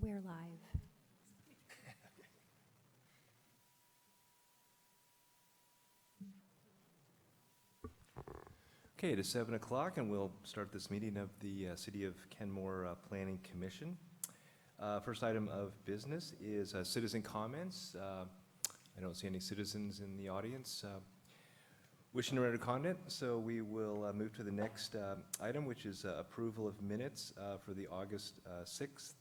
We're live. Okay, it is 7 o'clock, and we'll start this meeting of the City of Kenmore Planning Commission. First item of business is citizen comments. I don't see any citizens in the audience wishing to render comment, so we will move to the next item, which is approval of minutes for the August 6th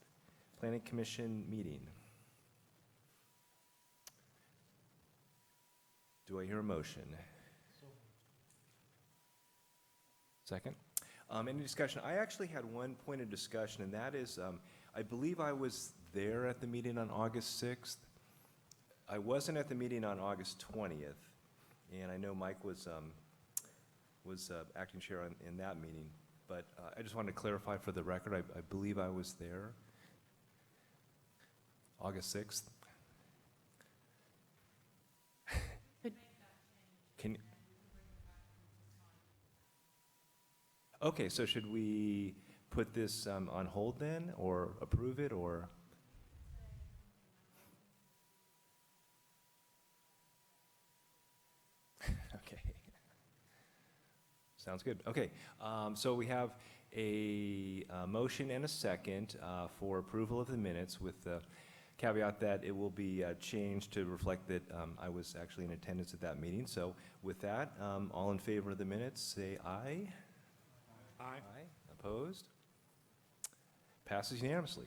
Planning Commission meeting. Do I hear a motion? Second. Any discussion? I actually had one point of discussion, and that is, I believe I was there at the meeting on August 6th. I wasn't at the meeting on August 20th, and I know Mike was acting chair in that meeting, but I just wanted to clarify for the record, I believe I was there August 6th. Can Okay, so should we put this on hold then, or approve it, or? Okay. Sounds good. Okay, so we have a motion and a second for approval of the minutes, with the caveat that it will be changed to reflect that I was actually in attendance at that meeting. So with that, all in favor of the minutes, say aye. Aye. Opposed? Passes unanimously.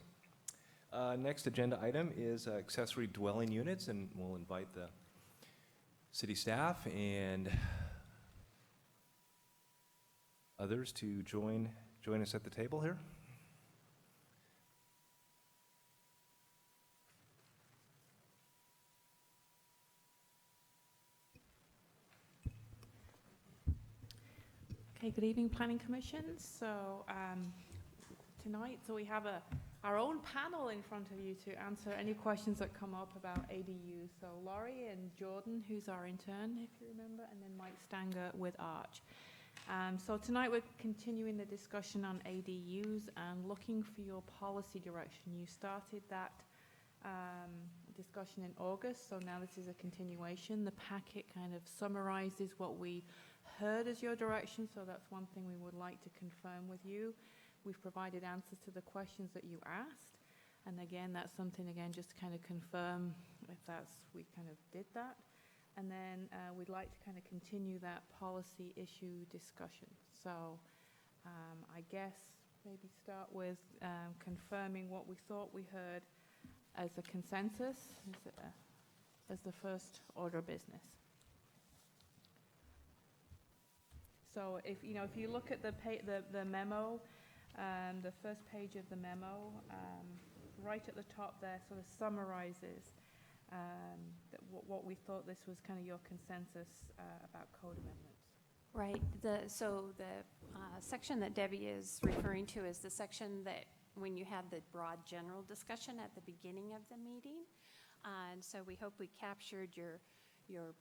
Next agenda item is accessory dwelling units, and we'll invite the city staff and others to join us at the table here. Okay, good evening, Planning Commission. So tonight, we have our own panel in front of you to answer any questions that come up about ADU. So Laurie and Jordan, who's our intern, if you remember, and then Mike Stanger with Arch. So tonight we're continuing the discussion on ADUs and looking for your policy direction. You started that discussion in August, so now this is a continuation. The packet kind of summarizes what we heard as your direction, so that's one thing we would like to confirm with you. We've provided answers to the questions that you asked, and again, that's something, just to kind of confirm if we kind of did that. And then we'd like to kind of continue that policy issue discussion. So I guess maybe start with confirming what we thought we heard as a consensus, as the first order of business. So if you look at the memo, the first page of the memo, right at the top there sort of summarizes what we thought this was kind of your consensus about code amendments. Right. So the section that Debbie is referring to is the section that when you had the broad general discussion at the beginning of the meeting. And so we hope we captured your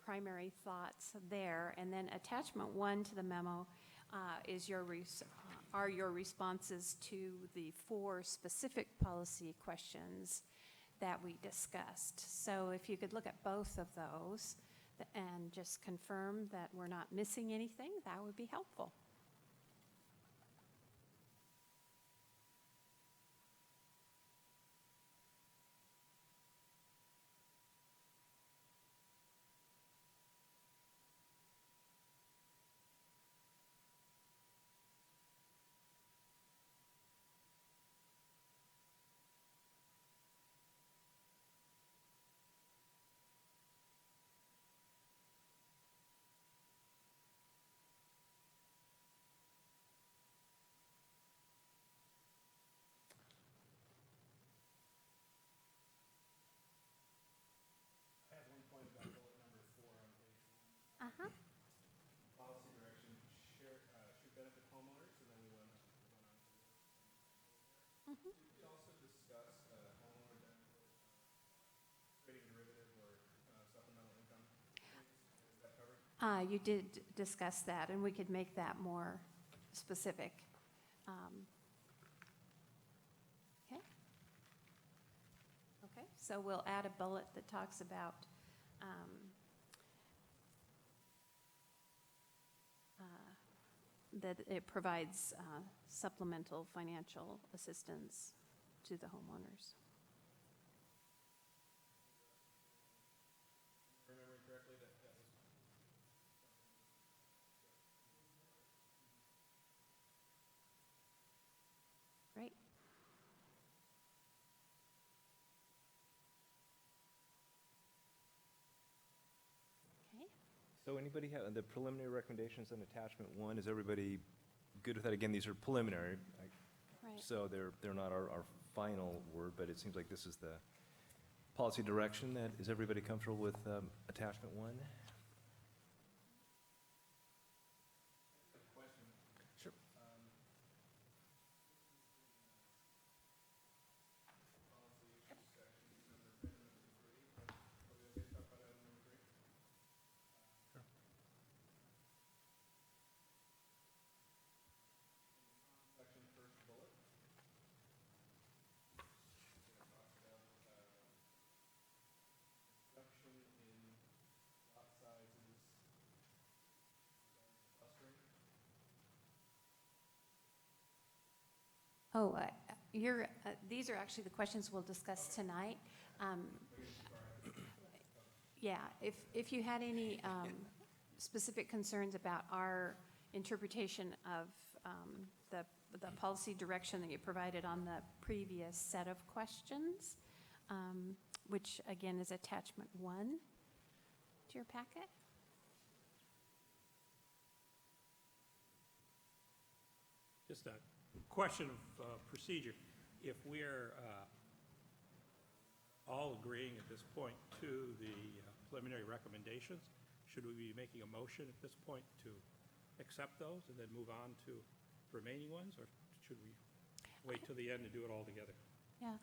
primary thoughts there. And then attachment 1 to the memo are your responses to the 4 specific policy questions that we discussed. So if you could look at both of those and just confirm that we're not missing anything, that would be helpful. Policy direction should benefit homeowners, and then we went on to we also discuss homeowner benefit, creating derivative or supplemental income. Is that covered? You did discuss that, and we could make that more specific. Okay. So we'll add a bullet that talks about that it provides supplemental financial assistance to the homeowners. Remembering correctly, that was. Right? Okay. So anybody have the preliminary recommendations on attachment 1? Is everybody good with that? Again, these are preliminary, Right. so they're not our final word, but it seems like this is the policy direction. That, is everybody comfortable with attachment 1? Sure. Oh, these are actually the questions we'll discuss tonight. Yeah, if you had any specific concerns about our interpretation of the policy direction that you provided on the previous set of questions, which again is attachment 1 to your packet. Just a question of procedure. If we're all agreeing at this point to the preliminary recommendations, should we be making a motion at this point to accept those and then move on to remaining ones, or should we wait till the end and do it all together? Yeah,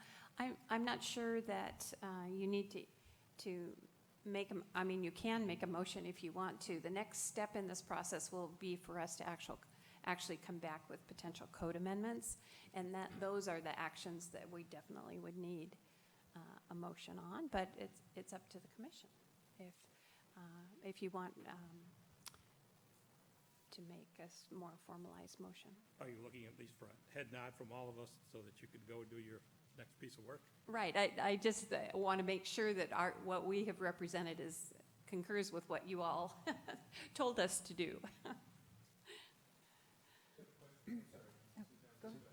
I'm not sure that you need to make, I mean, you can make a motion if you want to. The next step in this process will be for us to actually come back with potential code amendments, and those are the actions that we definitely would need a motion on, but it's up to the commission if you want to make a more formalized motion. Are you looking at least for a head nod from all of us so that you could go and do your next piece of work? Right, I just want to make sure that what we have represented concurs with what you all told us to do.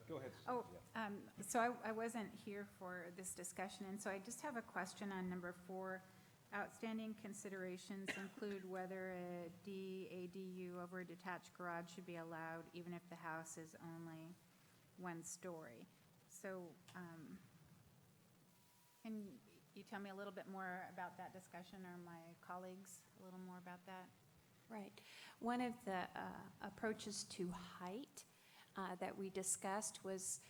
Go ahead. Oh, so I wasn't here for this discussion, and so I just have a question on number 4. Outstanding considerations include whether a ADU over a detached garage should be allowed, even if the house is only 1 story. So, can you tell me a little bit more about that discussion, or my colleagues a little more about that? Right. One of the approaches to height that we discussed was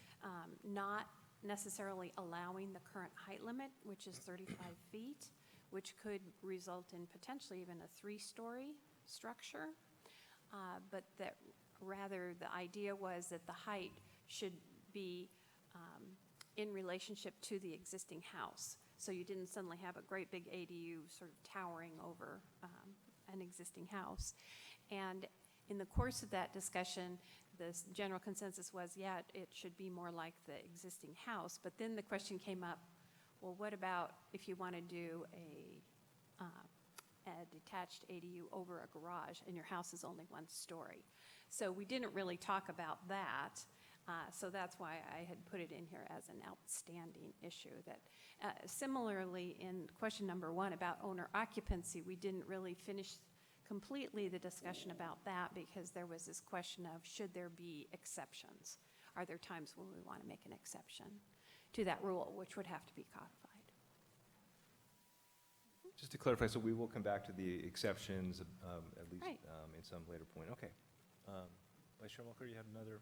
not necessarily allowing the current height limit, which is 35 feet, which could result in potentially even a 3-story structure, but that rather the idea was that the height should be in relationship to the existing house. So you didn't suddenly have a great big ADU sort of towering over an existing house. And in the course of that discussion, the general consensus was, yeah, it should be more like the existing house. But then the question came up, well, what about if you want to do a detached ADU over a garage and your house is only 1 story? So we didn't really talk about that. So that's why I had put it in here as an outstanding issue. That similarly, in question number 1 about owner occupancy, we didn't really finish completely the discussion about that, because there was this question of, should there be exceptions? Are there times when we want to make an exception to that rule, which would have to be codified? Just to clarify, so we will come back to the exceptions at least Right. In some later point. Okay. Vice Chair Walker, you had another?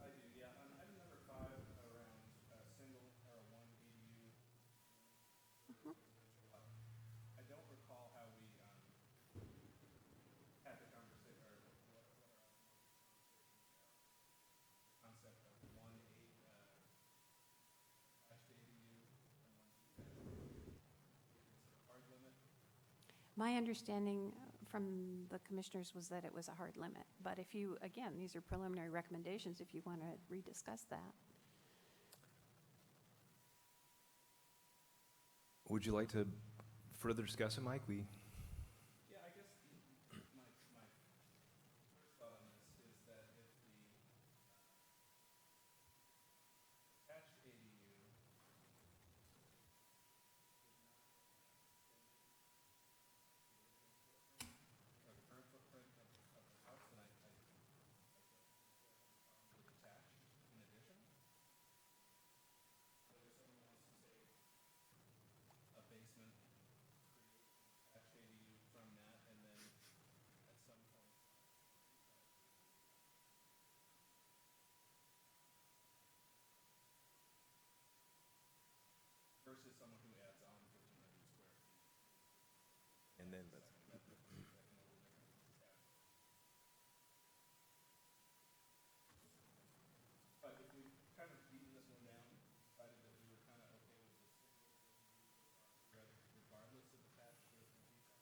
I do, yeah. On item number 5, around single or 1 ADU. I don't recall how we had the conversation, or what our concept of 1 attached ADU and 1 detached. My understanding from the commissioners was that it was a hard limit. But if you, again, these are preliminary recommendations, if you want to rediscuss that. Would you like to further discuss it, Mike? Yeah, I guess my first thought on this is that if the attached ADU or the current footprint of the house, then I would attach in addition. But if someone wants to say a basement, create attached ADU from that, and then at some point versus someone who adds on 1,500 square feet. And then That can look different. But if we kind of beaten this one down, decided that we were kind of okay with the regardless of attached or detached,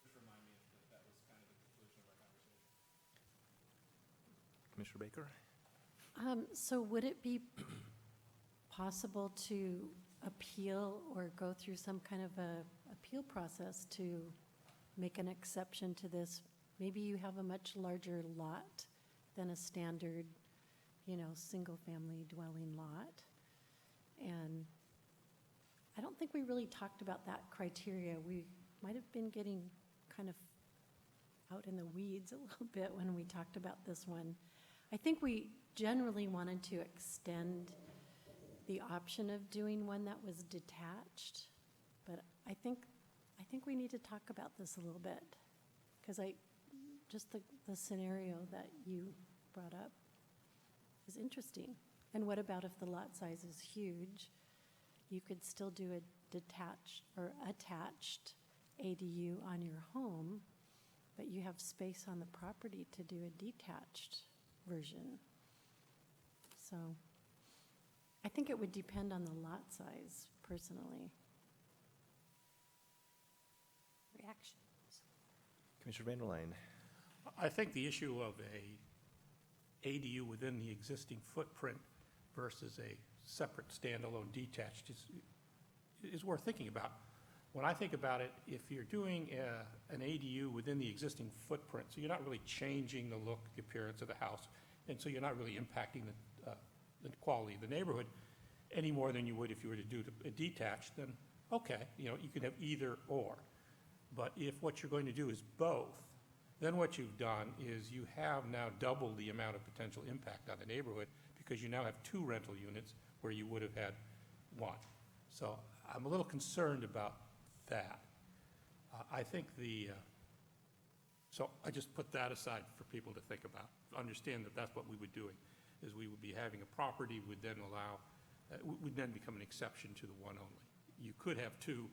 just remind me that that was kind of the conclusion of our conversation. Commissioner Baker? So would it be possible to appeal or go through some kind of a appeal process to make an exception to this? Maybe you have a much larger lot than a standard, single-family dwelling lot. And I don't think we really talked about that criteria. We might have been getting kind of out in the weeds a little bit when we talked about this one. I think we generally wanted to extend the option of doing one that was detached, but I think we need to talk about this a little bit, because just the scenario that you brought up is interesting. And what about if the lot size is huge? You could still do a detached or attached ADU on your home, but you have space on the property to do a detached version. So I think it would depend on the lot size, personally. Reactions? Commissioner Vanderline? I think the issue of a ADU within the existing footprint versus a separate standalone detached is worth thinking about. When I think about it, if you're doing an ADU within the existing footprint, so you're not really changing the look, the appearance of the house, and so you're not really impacting the quality of the neighborhood any more than you would if you were to do a detached, then okay, you could have either or. But if what you're going to do is both, then what you've done is you have now doubled the amount of potential impact on the neighborhood, because you now have 2 rental units where you would have had 1. So I'm a little concerned about that. I think so I just put that aside for people to think about. Understand that that's what we would be doing, is we would be having a property would then would then become an exception to the 1 only. You could have 2,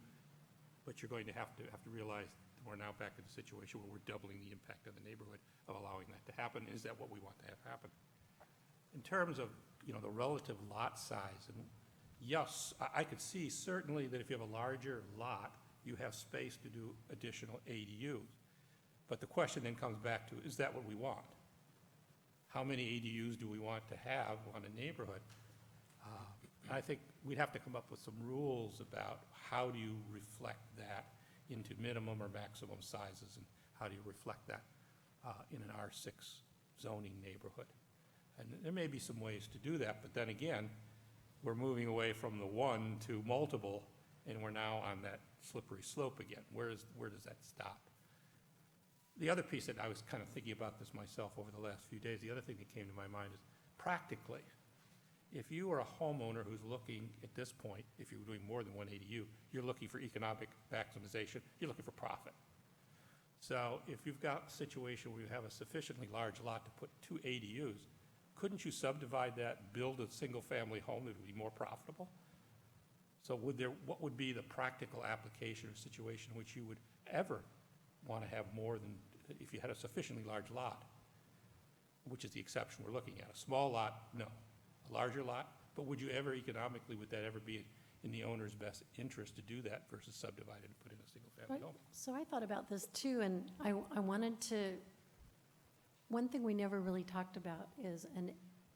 but you're going to have to realize that we're now back in a situation where we're doubling the impact of the neighborhood of allowing that to happen. Is that what we want to have happen? In terms of, the relative lot size, and yes, I could see certainly that if you have a larger lot, you have space to do additional ADUs. But the question then comes back to, is that what we want? How many ADUs do we want to have on a neighborhood? I think we'd have to come up with some rules about how do you reflect that into minimum or maximum sizes, and how do you reflect that in an R6 zoning neighborhood. And there may be some ways to do that, but then again, we're moving away from the 1 to multiple, and we're now on that slippery slope again. Where does that stop? The other piece that I was kind of thinking about this myself over the last few days, the other thing that came to my mind is practically, if you are a homeowner who's looking at this point, if you're doing more than 1 ADU, you're looking for economic maximization, you're looking for profit. So if you've got a situation where you have a sufficiently large lot to put 2 ADUs, couldn't you subdivide that, build a single-family home that would be more profitable? So what would be the practical application or situation in which you would ever want to have more than, if you had a sufficiently large lot, which is the exception we're looking at? A small lot, no. A larger lot, But would you ever economically, would that ever be in the owner's best interest to do that versus subdivide it and put in a single-family Right. home? So I thought about this too, and I wanted to, one thing we never really talked about is an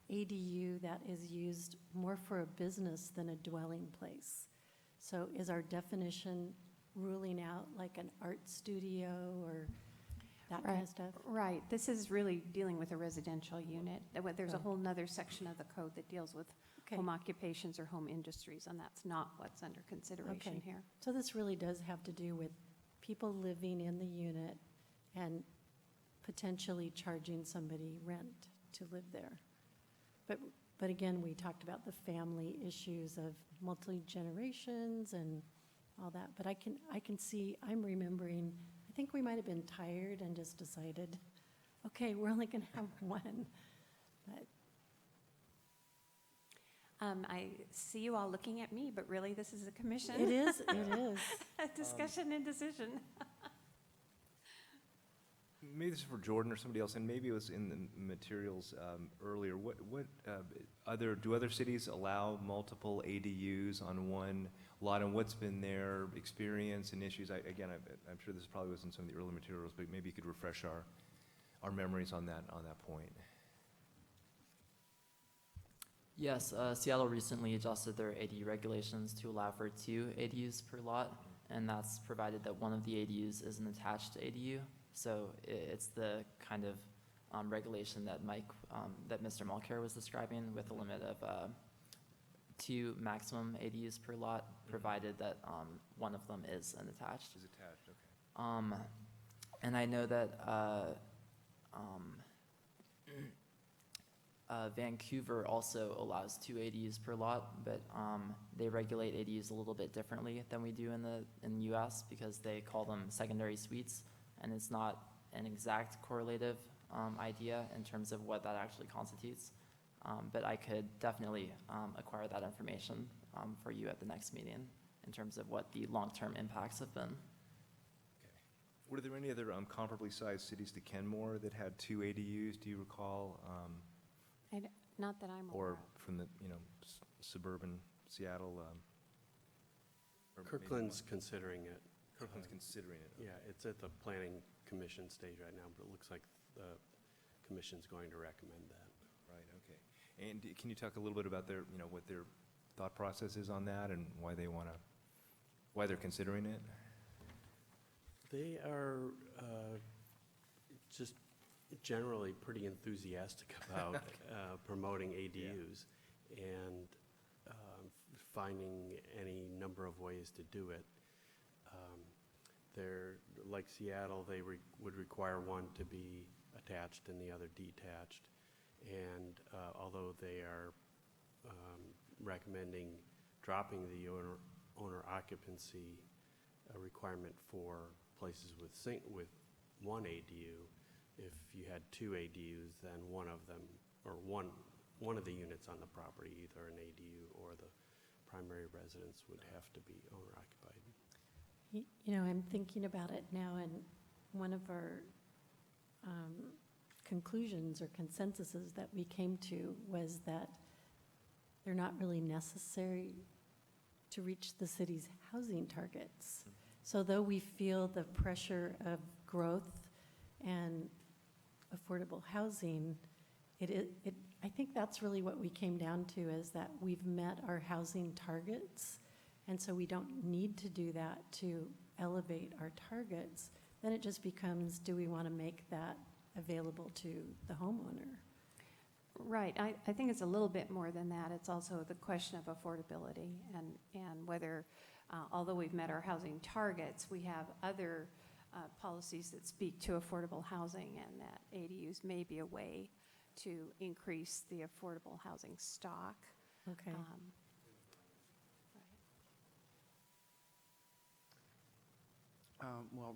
ADU that is used more for a business than a dwelling place. So is our definition ruling out like an art studio or that kind of stuff? Right, this is really dealing with a residential unit. There's a Oh. whole nother section of the code that deals with Okay. home occupations or home industries, and that's not what's under consideration Okay. here. So this really does have to do with people living in the unit and potentially charging somebody rent to live there. But again, we talked about the family issues of multi-generations and all that. But I can see, I'm remembering, I think we might have been tired and just decided, okay, we're only going to have one. But I see you all looking at me, but really, this is a commission. it is, it is. A discussion and decision. Maybe this is for Jordan or somebody else, and maybe it was in the materials earlier. Do other cities allow multiple ADUs on one lot, and what's been their experience and issues? I'm sure this probably was in some of the early materials, but maybe you could refresh our memories on that point. Yes, Seattle recently adjusted their ADU regulations to allow for 2 ADUs per lot, and that's provided that one of the ADUs is an attached ADU. So it's the kind of regulation that that Mr. Mulcair was describing, with a limit of 2 maximum ADUs per lot, provided that one of them is an attached. Is attached, okay. And I know that Vancouver also allows 2 ADUs per lot, but they regulate ADUs a little bit differently than we do in the U.S. because they call them secondary suites, and it's not an exact correlative idea in terms of what that actually constitutes. But I could definitely acquire that information for you at the next meeting in terms of what the long-term impacts have been. Were there any other comparably sized cities to Kenmore that had 2 ADUs, do you recall? Not that I'm aware Or of. from the, suburban Seattle? Or maybe Kirkland's one? considering it. Kirkland's considering it. Yeah, it's at the planning commission stage right now, but it looks like the commission's going to recommend that. Right, okay. And can you talk a little bit about their, what their thought process is on that and why they're considering it? They are just generally pretty enthusiastic about promoting ADUs and finding any number of ways to do it. They're, like Seattle, they would require one to be attached and the other detached. And although they are recommending dropping the owner occupancy requirement for places with one ADU, if you had 2 ADUs, then one of them, or one of the units on the property, either an ADU or the primary residence, would have to be owner occupied. I'm thinking about it now, and one of our conclusions or consensuses that we came to was that they're not really necessary to reach the city's housing targets. So though we feel the pressure of growth and affordable housing, I think that's really what we came down to, is that we've met our housing targets, and so we don't need to do that to elevate our targets. Then it just becomes, do we want to make that available to the homeowner? Right, I think it's a little bit more than that. It's also the question of affordability and whether, although we've met our housing targets, we have other policies that speak to affordable housing, and that ADUs may be a way to increase the affordable housing stock. Okay. Well,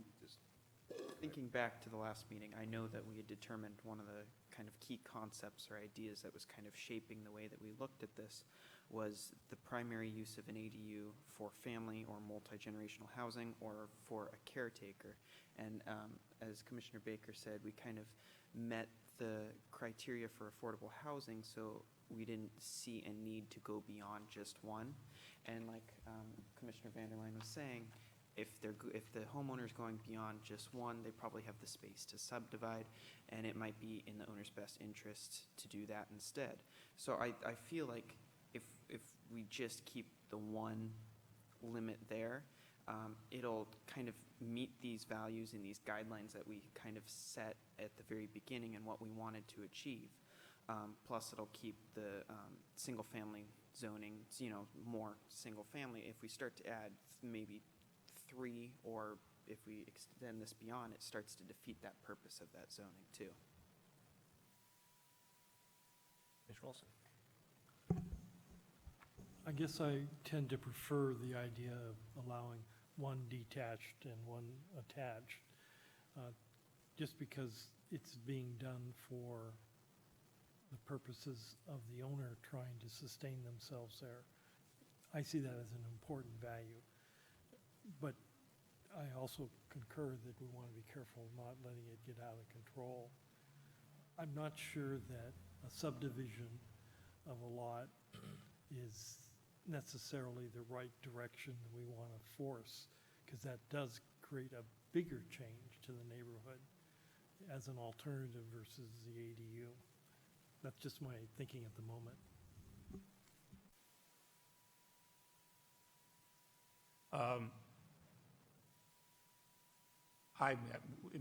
thinking back to the last meeting, I know that we had determined one of the kind of key concepts or ideas that was kind of shaping the way that we looked at this was the primary use of an ADU for family or multi-generational housing or for a caretaker. And as Commissioner Baker said, we kind of met the criteria for affordable housing, so we didn't see a need to go beyond just one. And like Commissioner Vanderline was saying, if the homeowner's going beyond just one, they probably have the space to subdivide, and it might be in the owner's best interest to do that instead. So I feel like if we just keep the one limit there, it'll kind of meet these values and these guidelines that we kind of set at the very beginning and what we wanted to achieve. Plus, it'll keep the single-family zoning, more single-family. If we start to add maybe 3, or if we extend this beyond, it starts to defeat that purpose of that zoning too. Mr. Wilson? I guess I tend to prefer the idea of allowing one detached and one attached, just because it's being done for the purposes of the owner trying to sustain themselves there. I see that as an important value. But I also concur that we want to be careful not letting it get out of control. I'm not sure that a subdivision of a lot is necessarily the right direction that we want to force, because that does create a bigger change to the neighborhood as an alternative versus the ADU. That's just my thinking at the moment. I'm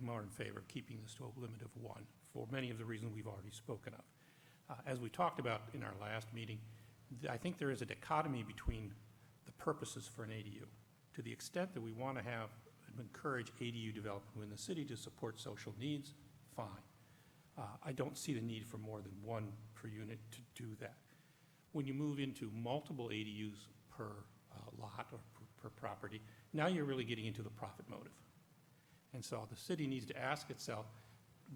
more in favor of keeping this to a limit of 1 for many of the reasons we've already spoken of. As we talked about in our last meeting, I think there is a dichotomy between the purposes for an ADU. To the extent that we want to have and encourage ADU development within the city to support social needs, fine. I don't see the need for more than 1 per unit to do that. When you move into multiple ADUs per lot or per property, now you're really getting into the profit motive. And so the city needs to ask itself,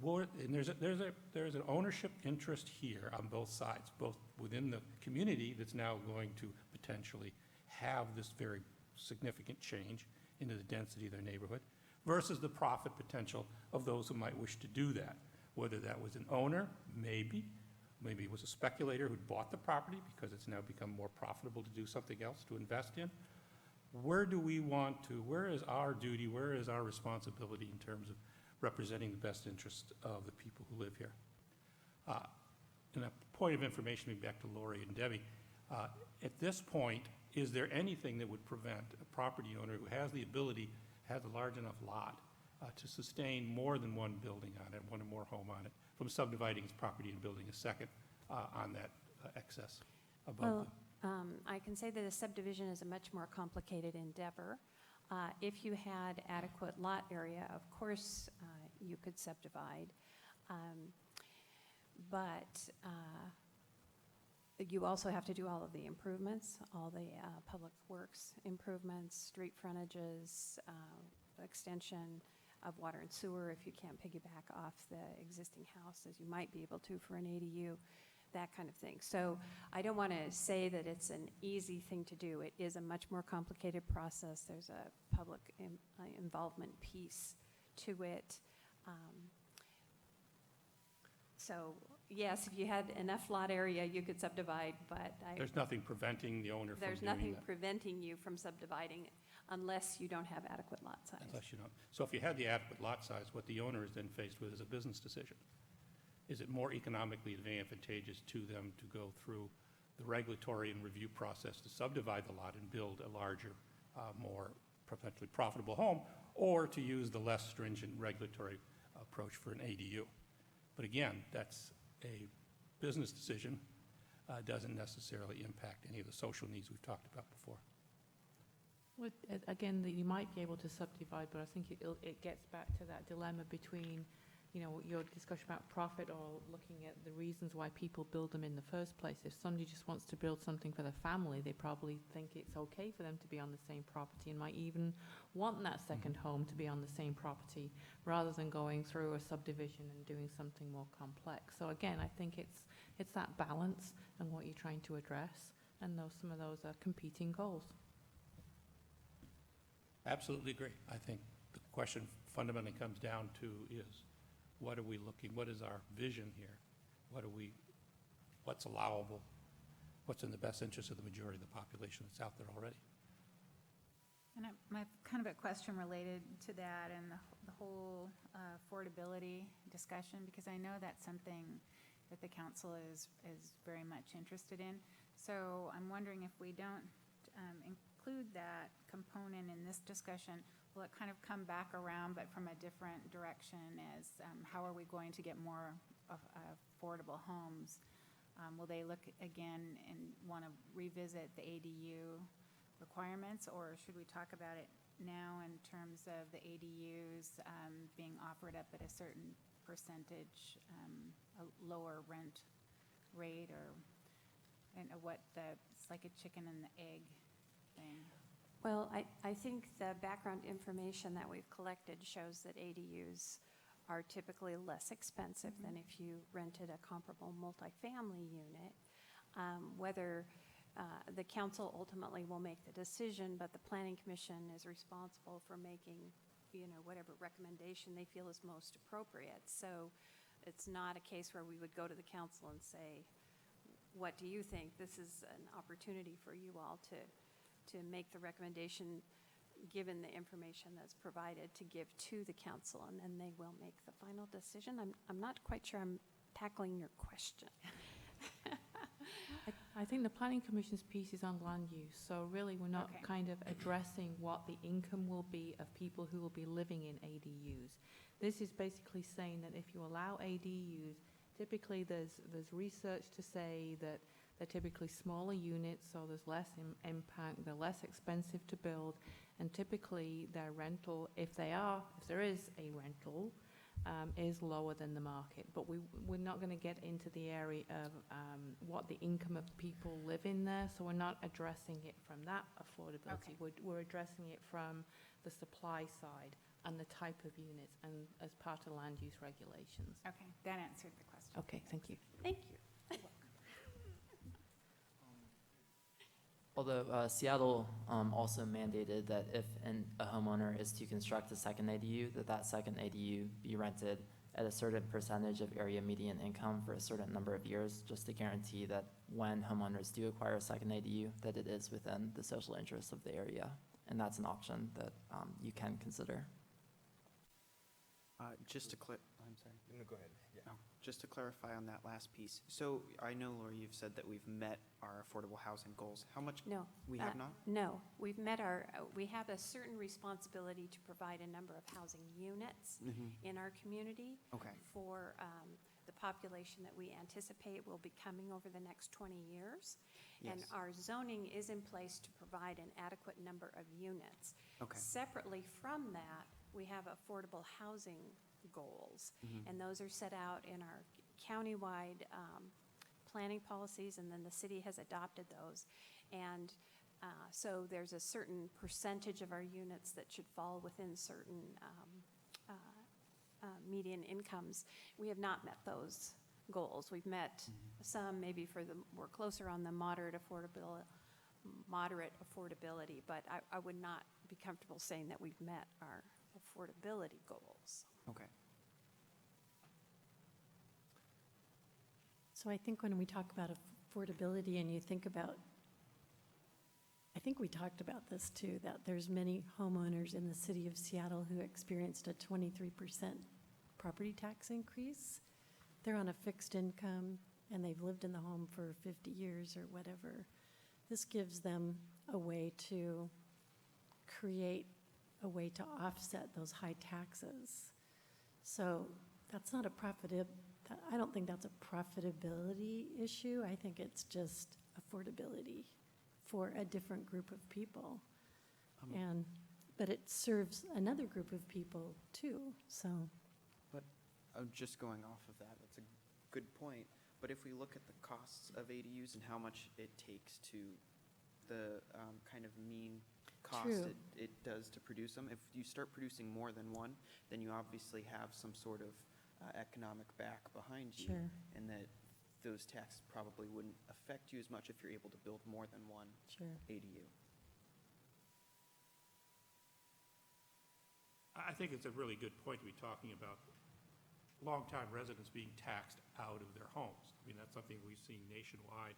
and there's an ownership interest here on both sides, both within the community that's now going to potentially have this very significant change into the density of their neighborhood, versus the profit potential of those who might wish to do that. Whether that was an owner, maybe it was a speculator who bought the property because it's now become more profitable to do something else, to invest in. Where is our duty, where is our responsibility in terms of representing the best interest of the people who live here? And a point of information, maybe back to Lori and Debbie, at this point, is there anything that would prevent a property owner who has the ability, has a large enough lot to sustain more than 1 building on it, 1 or more home on it, from subdividing his property and building a second on that excess above I can say that a subdivision is a much more complicated endeavor. If you had adequate lot area, of course, you could subdivide. But you also have to do all of the improvements, all the public works improvements, street frontages, extension of water and sewer if you can't piggyback off the existing house as you might be able to for an ADU, that kind of thing. So I don't want to say that it's an easy thing to do. It is a much more complicated process. There's a public involvement piece to it. So yes, if you had enough lot area, you could subdivide, but There's nothing preventing the owner from doing that. there's nothing preventing you from subdividing unless you don't have adequate lot size. Unless you don't. So if you had the adequate lot size, what the owner is then faced with is a business decision. Is it more economically advantageous to them to go through the regulatory and review process to subdivide the lot and build a larger, more potentially profitable home, or to use the less stringent regulatory approach for an ADU? But again, that's a business decision, doesn't necessarily impact any of the social needs we've talked about before. Well, again, you might be able to subdivide, but I think it gets back to that dilemma between, your discussion about profit or looking at the reasons why people build them in the first place. If somebody just wants to build something for their family, they probably think it's okay for them to be on the same property and might even want that second home to be on the same property rather than going through a subdivision and doing something more complex. So again, I think it's that balance and what you're trying to address, and some of those are competing goals. Absolutely agree. I think the question fundamentally comes down to is, what is our vision here? What are we what's allowable, what's in the best interest of the majority of the population that's out there already. And my kind of a question related to that and the whole affordability discussion, because I know that's something that the council is very much interested in. So I'm wondering if we don't include that component in this discussion, will it kind of come back around but from a different direction as how are we going to get more affordable homes? Will they look again and want to revisit the ADU requirements, or should we talk about it now in terms of the ADUs being offered up at a certain percentage, a lower rent rate, or it's like a chicken and the egg thing? Well, I think the background information that we've collected shows that ADUs are typically less expensive than if you rented a comparable multifamily unit. Whether the council ultimately will make the decision, but the planning commission is responsible for making, whatever recommendation they feel is most appropriate. So it's not a case where we would go to the council and say, what do you think? This is an opportunity for you all to make the recommendation given the information that's provided to give to the council, and then they will make the final decision. I'm not quite sure I'm tackling your question. I think the planning commission's piece is on land use, so really we're not Okay. kind of addressing what the income will be of people who will be living in ADUs. This is basically saying that if you allow ADUs, typically there's research to say that they're typically smaller units, so there's less impact, they're less expensive to build, and typically their rental, if there is a rental, is lower than the market. But we're not going to get into the area of what the income of people live in there, so we're not addressing it from that affordability. Okay. We're addressing it from the supply side and the type of units and as part of land use regulations. Okay, that answered the question. Okay, thank you. Thank you. Although Seattle also mandated that if a homeowner is to construct a second ADU, that second ADU be rented at a certain percentage of area median income for a certain number of years, just to guarantee that when homeowners do acquire a second ADU, that it is within the social interests of the area. And that's an option that you can consider. I'm sorry. No, go ahead. Yeah. Oh, just to clarify on that last piece. So I know, Laura, you've said that we've met our affordable housing goals. How much? No. We have not? No, we've met we have a certain responsibility to provide a number of housing units in our community Okay. for the population that we anticipate will be coming over the next 20 years. And Yes. our zoning is in place to provide an adequate number of units. Okay. Separately from that, we have affordable housing goals, and those are set out in our countywide planning policies, and then the city has adopted those. And so there's a certain percentage of our units that should fall within certain median incomes. We have not met those goals. We've met some, maybe we're closer on the moderate affordability, but I would not be comfortable saying that we've met our affordability goals. Okay. So I think when we talk about affordability and you think about, I think we talked about this too, that there's many homeowners in the city of Seattle who experienced a 23% property tax increase. They're on a fixed income and they've lived in the home for 50 years or whatever. This gives them a way to create a way to offset those high taxes. So that's not I don't think that's a profitability issue. I think it's just affordability for a different group of people. But it serves another group of people too, so. But just going off of that, that's a good point. But if we look at the costs of ADUs and how much it takes to the kind of mean cost True. it does to produce them, if you start producing more than one, then you obviously have some sort of economic back behind you. Sure. And that those taxes probably wouldn't affect you as much if you're able to build more than one Sure. ADU. I think it's a really good point to be talking about longtime residents being taxed out of their homes. I mean, that's something we've seen nationwide.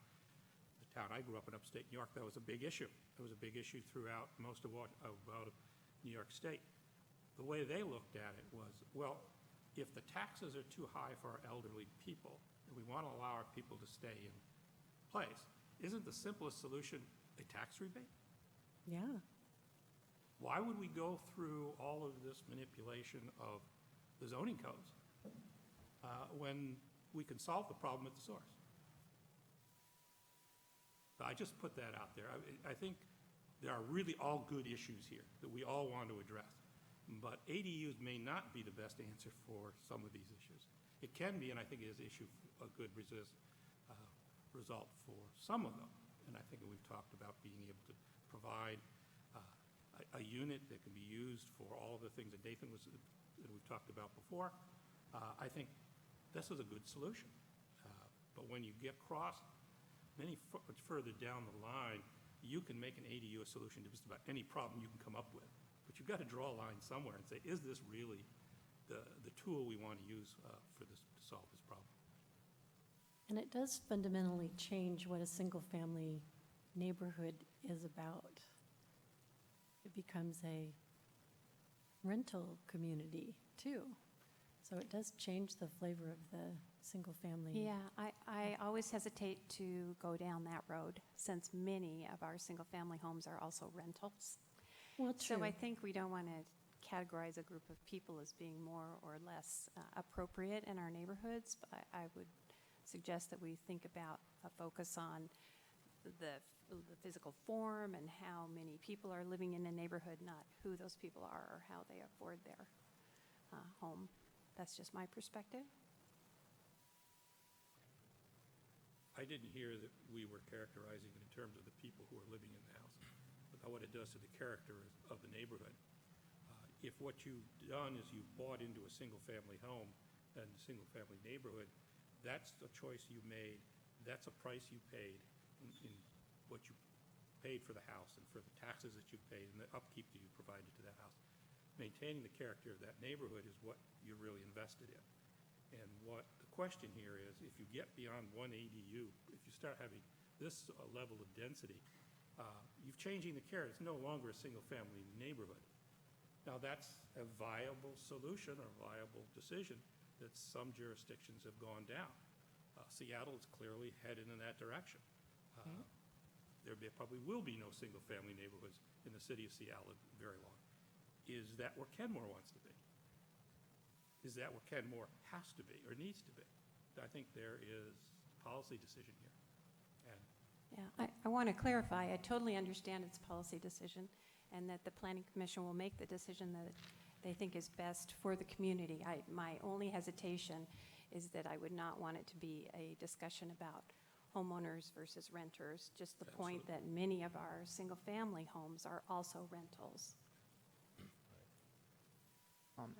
The town I grew up in upstate New York, that was a big issue. It was a big issue throughout most of New York State. The way they looked at it was, well, if the taxes are too high for our elderly people, and we want to allow our people to stay in place, isn't the simplest solution a tax rebate? Yeah. Why would we go through all of this manipulation of the zoning codes when we can solve the problem at the source? I just put that out there. I think there are really all good issues here that we all want to address. But ADUs may not be the best answer for some of these issues. It can be, and I think it is a good result for some of them. And I think we've talked about being able to provide a unit that can be used for all of the things that Nathan that we've talked about before. I think this is a good solution. But when you get much further down the line, you can make an ADU a solution to just about any problem you can come up with. But you've got to draw a line somewhere and say, is this really the tool we want to use to solve this problem? And it does fundamentally change what a single-family neighborhood is about. It becomes a rental community, too. So it does change the flavor of the single-family. Yeah, I always hesitate to go down that road, since many of our single-family homes are also rentals. Well, true. So I think we don't want to categorize a group of people as being more or less appropriate in our neighborhoods, but I would suggest that we think about a focus on the physical form and how many people are living in a neighborhood, not who those people are or how they afford their home. That's just my perspective. I didn't hear that we were characterizing it in terms of the people who are living in the house, but what it does to the character of the neighborhood. If what you've done is you've bought into a single-family home and a single-family neighborhood, that's a choice you made. That's a price you paid in what you paid for the house and for the taxes that you paid and the upkeep that you provided to that house. Maintaining the character of that neighborhood is what you're really invested in. And what the question here is, if you get beyond one ADU, if you start having this level of density, you're changing the character. It's no longer a single-family neighborhood. Now, that's a viable solution or viable decision that some jurisdictions have gone down. Seattle is clearly headed in that direction. There probably will be no single-family neighborhoods in the city of Seattle very long. Is that where Kenmore wants to be? Is that where Kenmore has to be or needs to be? I think there is a policy decision here. And Yeah, I want to clarify, I totally understand it's a policy decision and that the Planning Commission will make the decision that they think is best for the community. My only hesitation is that I would not want it to be a discussion about homeowners versus renters, just the point that many of our single-family homes are also rentals.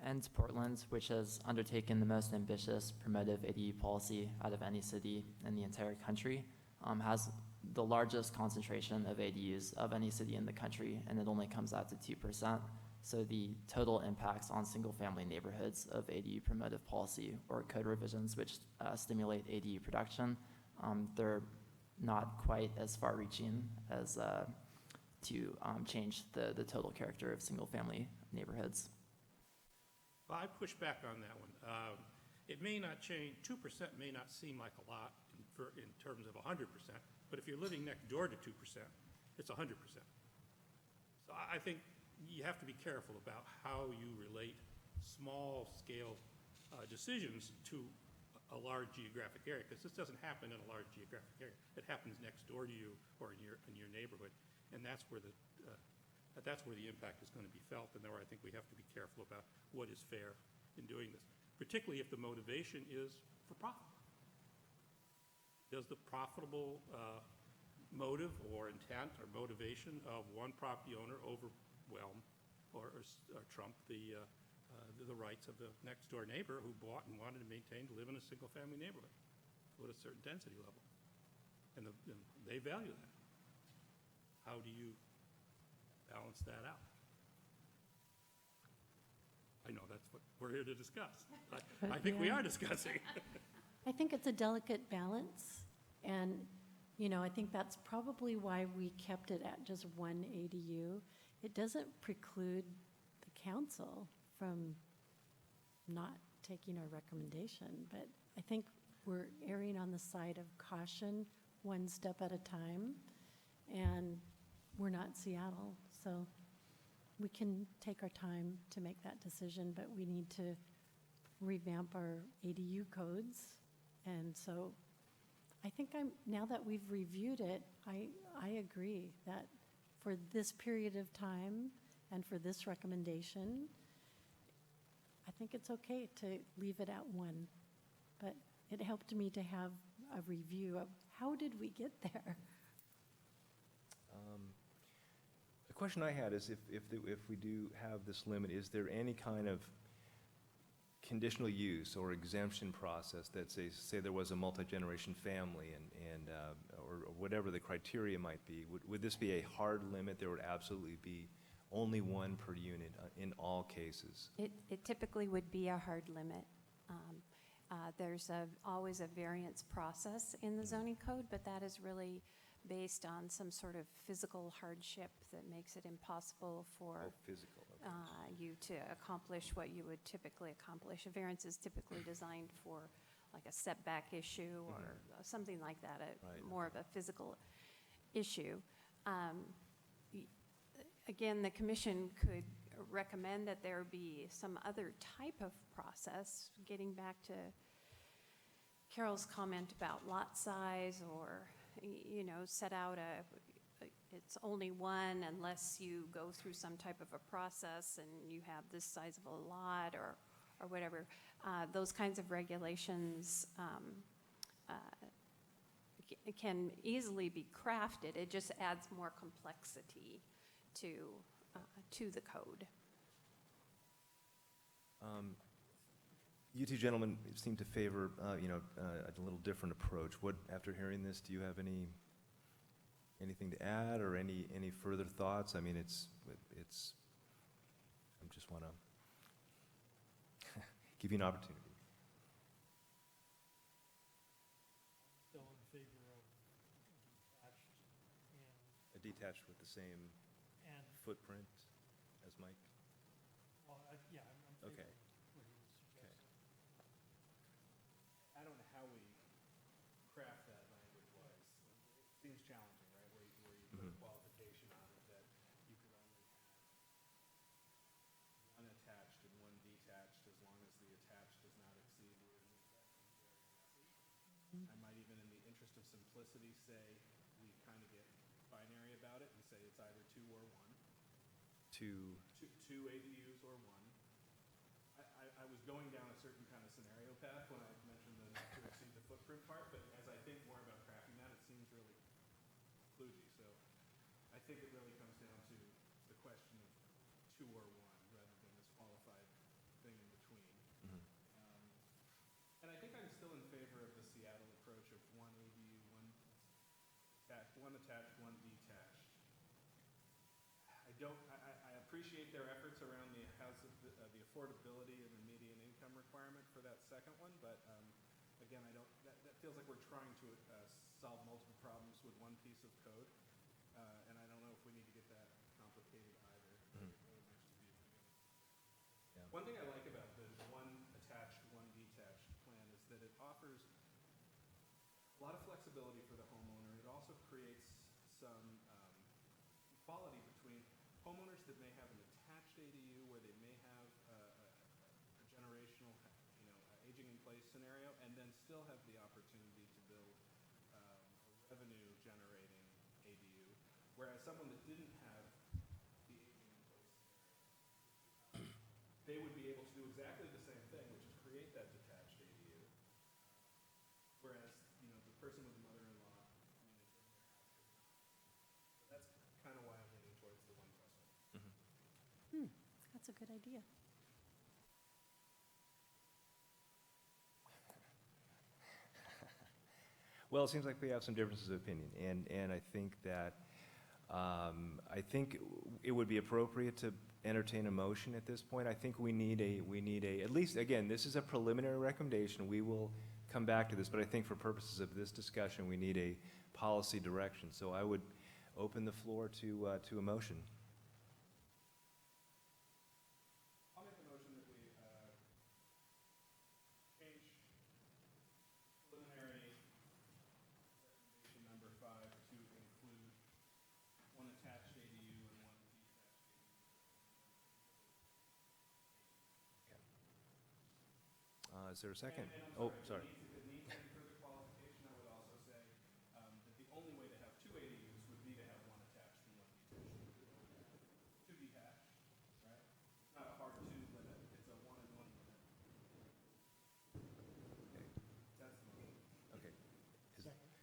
And Portland, which has undertaken the most ambitious promotive ADU policy out of any city in the entire country, has the largest concentration of ADUs of any city in the country, and it only comes out to 2%. So the total impacts on single-family neighborhoods of ADU promotive policy or code revisions which stimulate ADU production, they're not quite as far-reaching as to change the total character of single-family neighborhoods. Well, I push back on that one. It may not change, 2% may not seem like a lot in terms of 100%, but if you're living next door to 2%, it's 100%. So I think you have to be careful about how you relate small-scale decisions to a large geographic area, because this doesn't happen in a large geographic area. It happens next door to you or in your neighborhood, and that's where the impact is going to be felt, and there I think we have to be careful about what is fair in doing this, particularly if the motivation is for profit. Does the profitable motive or intent or motivation of one property owner overwhelm or trump the rights of the next-door neighbor who bought and wanted to maintain to live in a single-family neighborhood with a certain density level? And they value that. How do you balance that out? I know that's what we're here to discuss. I think we Yeah. are discussing. I think it's a delicate balance, and, you know, I think that's probably why we kept it at just one ADU. It doesn't preclude the council from not taking our recommendation, but I think we're erring on the side of caution, one step at a time, and we're not Seattle, so we can take our time to make that decision, but we need to revamp our ADU codes. And so I think now that we've reviewed it, I agree that for this period of time and for this recommendation, I think it's okay to leave it at one. But it helped me to have a review of how did we get there? The question I had is if we do have this limit, is there any kind of conditional use or exemption process that say there was a multi-generation family or whatever the criteria might be? Would this be a hard limit? There would absolutely be only one per unit in all cases? It typically would be a hard limit. There's always a variance process in the zoning code, but that is really based on some sort of physical hardship that makes it impossible for Oh, physical, okay. you to accomplish what you would typically accomplish. A variance is typically designed for like a setback issue or something like that, Right, more of a physical issue. Again, the commission could recommend that there be some other type of process, getting back to Carol's comment about lot size, or, you know, set out it's only one unless you go through some type of a process and you have this size of a lot or whatever. Those kinds of regulations can easily be crafted. It just adds more complexity to the code. You two gentlemen seem to favor, a little different approach. After hearing this, do you have anything to add or any further thoughts? I mean, I just want to give you an opportunity. Still in favor of Detached with the same and, footprint as Mike? well, yeah, I'm in favor Okay. of what he was suggesting. I don't know how we craft that language-wise. It seems challenging, right, where you put a qualification on it that you could only have one attached and one detached as long as the attached does not exceed the original. That seems very messy. I might even, in the interest of simplicity, say we kind of get binary about it and say it's either two or one. Two ADUs or one. I was going down a certain kind of scenario path when I mentioned the not to exceed the footprint part, but as I think more about crafting that, it seems really kludgy. So I think it really comes down to the question of two or one rather than this qualified thing in between. And I think I'm still in favor of the Seattle approach of one ADU, one attached, one detached. I appreciate their efforts around the affordability and the median income requirement for that second one, but again, that feels like we're trying to solve multiple problems with one piece of code, and I don't know if we need to get that complicated either. It really might just be together. Yeah. One thing I like about the one attached, one detached plan is that it offers a lot of flexibility for the homeowner. It also creates some equality between homeowners that may have an attached ADU where they may have a generational, aging in place scenario, and then still have the opportunity to build a revenue generating ADU, whereas someone that didn't have the aging in place scenario, they would be able to do exactly the same thing, which is create that detached ADU, whereas the person with the mother-in-law, is in their house. So that's kind of why I'm leaning towards the one threshold. That's a good idea. Well, it seems like we have some differences of opinion, and I think that, it would be appropriate to entertain a motion at this point. I think we need a, at least, again, this is a preliminary recommendation. We will come back to this, but I think for purposes of this discussion, we need a policy direction. So I would open the floor to a motion. I'll make a motion that we change preliminary recommendation number 5 to include one attached ADU and one detached ADU. Is there a second? And Oh, I'm sorry. If it needs any further qualification, I would also say that the only way to have two ADUs would be to have one attached and one detached. Two detached, right? It's not a hard two limit, it's a one and one limit. That's the motion. Okay.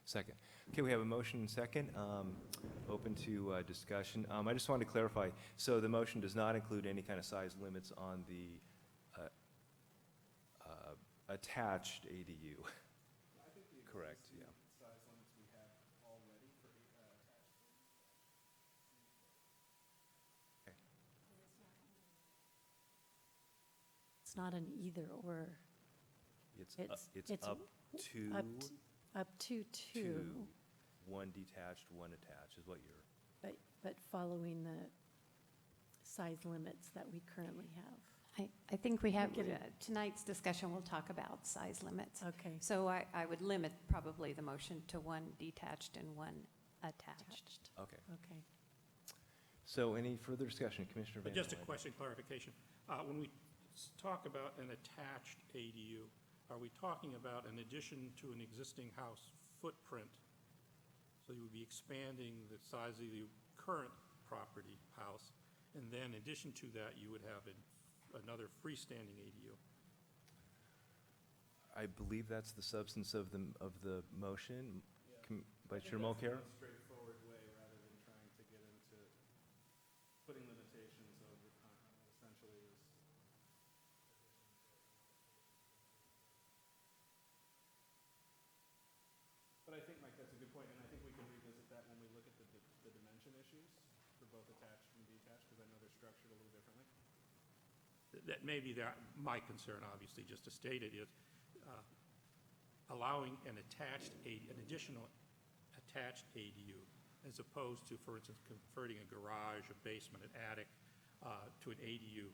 Second. Okay, we have a motion and second. Open to discussion. I just wanted to clarify, so the motion does not include any kind of size limits on the attached ADU. I think the Correct, existing yeah. size limits we have already for attached. It's not an either or, It's It's up to up to two, one detached, one attached is what you're, but following the size limits that we currently have. I think we have, Get it. tonight's discussion will talk about size limits. Okay. So I would limit probably the motion to one detached and one attached. okay. Okay. So any further discussion, Commissioner Van Just a Hoen? question, clarification. When we talk about an attached ADU, are we talking about an addition to an existing house footprint? So you would be expanding the size of the current property house, and then in addition to that, you would have another freestanding ADU? I believe that's the substance of the motion. Vice Chair I think Mulcair? that's the most straightforward way, rather than trying to get into putting limitations of essentially is. But I think, Mike, that's a good point, and I think we can revisit that when we look at the dimension issues for both attached and detached, because I know they're structured a little differently. That may be my concern, obviously, just to state it, is allowing an additional attached ADU, as opposed to, for instance, converting a garage, a basement, an attic, to an ADU,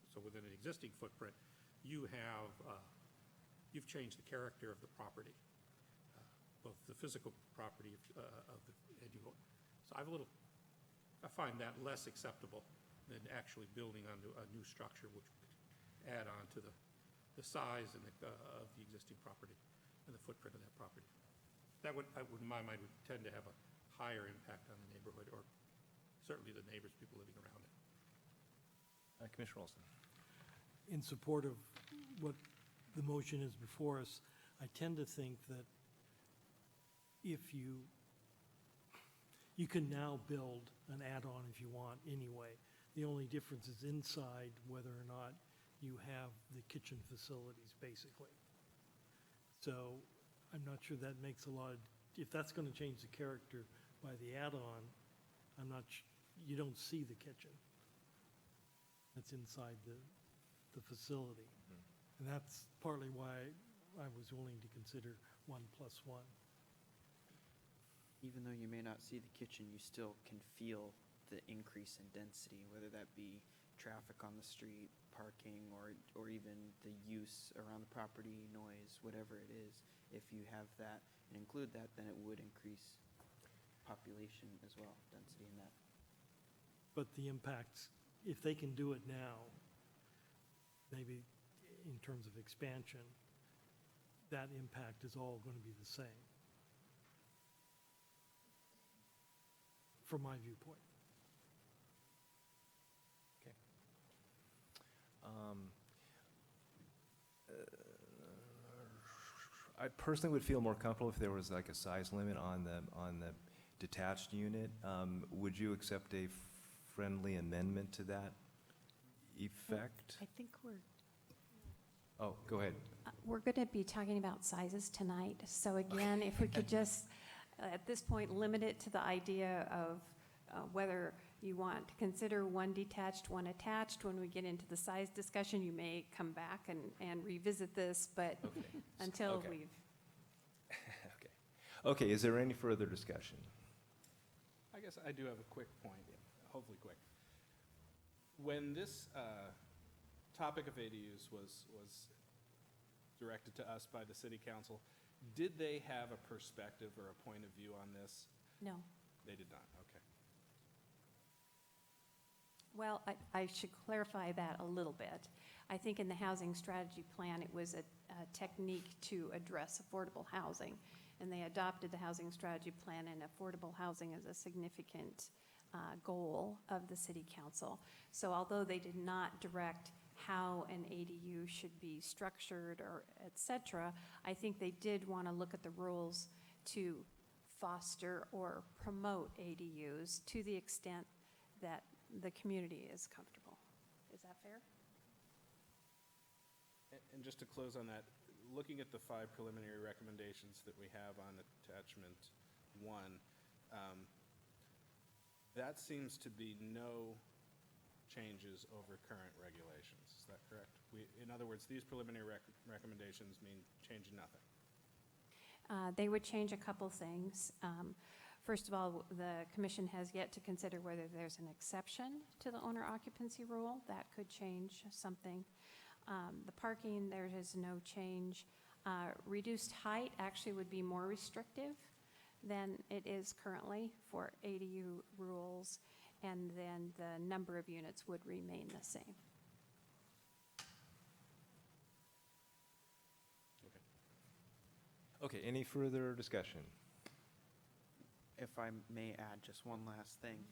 so within an existing footprint, you've changed the character of the property, both the physical property of the ADU. So I find that less acceptable than actually building onto a new structure, which would add on to the size and of the existing property and the footprint of that property. That would, in my mind, would tend to have a higher impact on the neighborhood, or certainly the neighbors, people living around it. Commissioner Olson? In support of what the motion is before us, I tend to think that if you can now build an add-on if you want anyway. The only difference is inside whether or not you have the kitchen facilities, basically. So I'm not sure that makes a lot of, if that's going to change the character by the add-on, you don't see the kitchen. That's inside the facility. And that's partly why I was willing to consider 1+1. Even though you may not see the kitchen, you still can feel the increase in density, whether that be traffic on the street, parking, or even the use around the property, noise, whatever it is. If you have that and include that, then it would increase population as well, density in that. But the impacts, if they can do it now, maybe in terms of expansion, that impact is all going to be the same, from my viewpoint. I personally would feel more comfortable if there was like a size limit on the detached unit. Would you accept a friendly amendment to that effect? I think Oh, go ahead. We're going to be talking about sizes tonight, so again, if we could just, at this point, limit it to the idea of whether you want to consider one detached, one attached. When we get into the size discussion, you may come back and revisit this, but Okay. until Okay. we've, Okay, is there any further discussion? I guess I do have a quick point, hopefully quick. When this topic of ADUs was directed to us by the city council, did they have a perspective or a point of view on this? no. They did not, okay. Well, I should clarify that a little bit. I think in the housing strategy plan, it was a technique to address affordable housing. And they adopted the housing strategy plan, and affordable housing is a significant goal of the city council. So although they did not direct how an ADU should be structured or et cetera, I think they did want to look at the rules to foster or promote ADUs to the extent that the community is comfortable. Is that fair? And just to close on that, looking at the 5 preliminary recommendations that we have on attachment 1, that seems to be no changes over current regulations. Is that correct? In other words, these preliminary recommendations mean changing nothing. They would change a couple things. First of all, the commission has yet to consider whether there's an exception to the owner occupancy rule. That could change something. The parking, there is no change. Reduced height actually would be more restrictive than it is currently for ADU rules, and then the number of units would remain the same. Okay, any further discussion? If I may add just one last thing,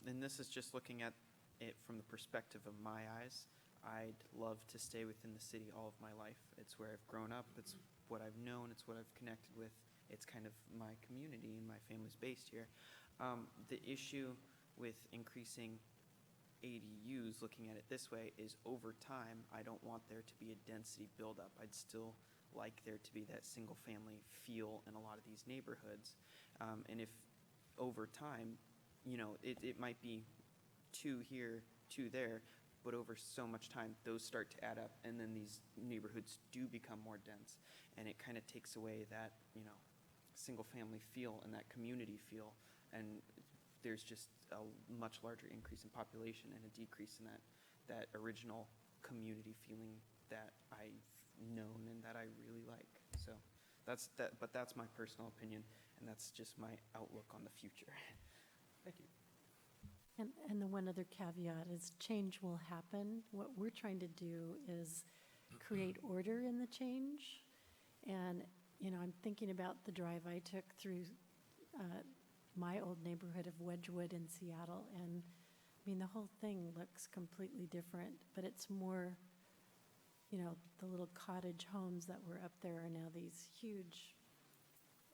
and this is just looking at it from the perspective of my eyes. I'd love to stay within the city all of my life. It's where I've grown up. It's what I've known. It's what I've connected with. It's kind of my community, and my family's based here. The issue with increasing ADUs, looking at it this way, is over time, I don't want there to be a density buildup. I'd still like there to be that single-family feel in a lot of these neighborhoods. And if over time, it might be 2 here, 2 there, but over so much time, those start to add up, and then these neighborhoods do become more dense, and it kind of takes away that, single-family feel and that community feel, and there's just a much larger increase in population and a decrease in that original community feeling that I've known and that I really like. So but that's my personal opinion, and that's just my outlook on the future. Thank you. And the one other caveat is change will happen. What we're trying to do is create order in the change. And, I'm thinking about the drive I took through my old neighborhood of Wedgwood in Seattle. And, the whole thing looks completely different, but it's more, the little cottage homes that were up there are now these huge,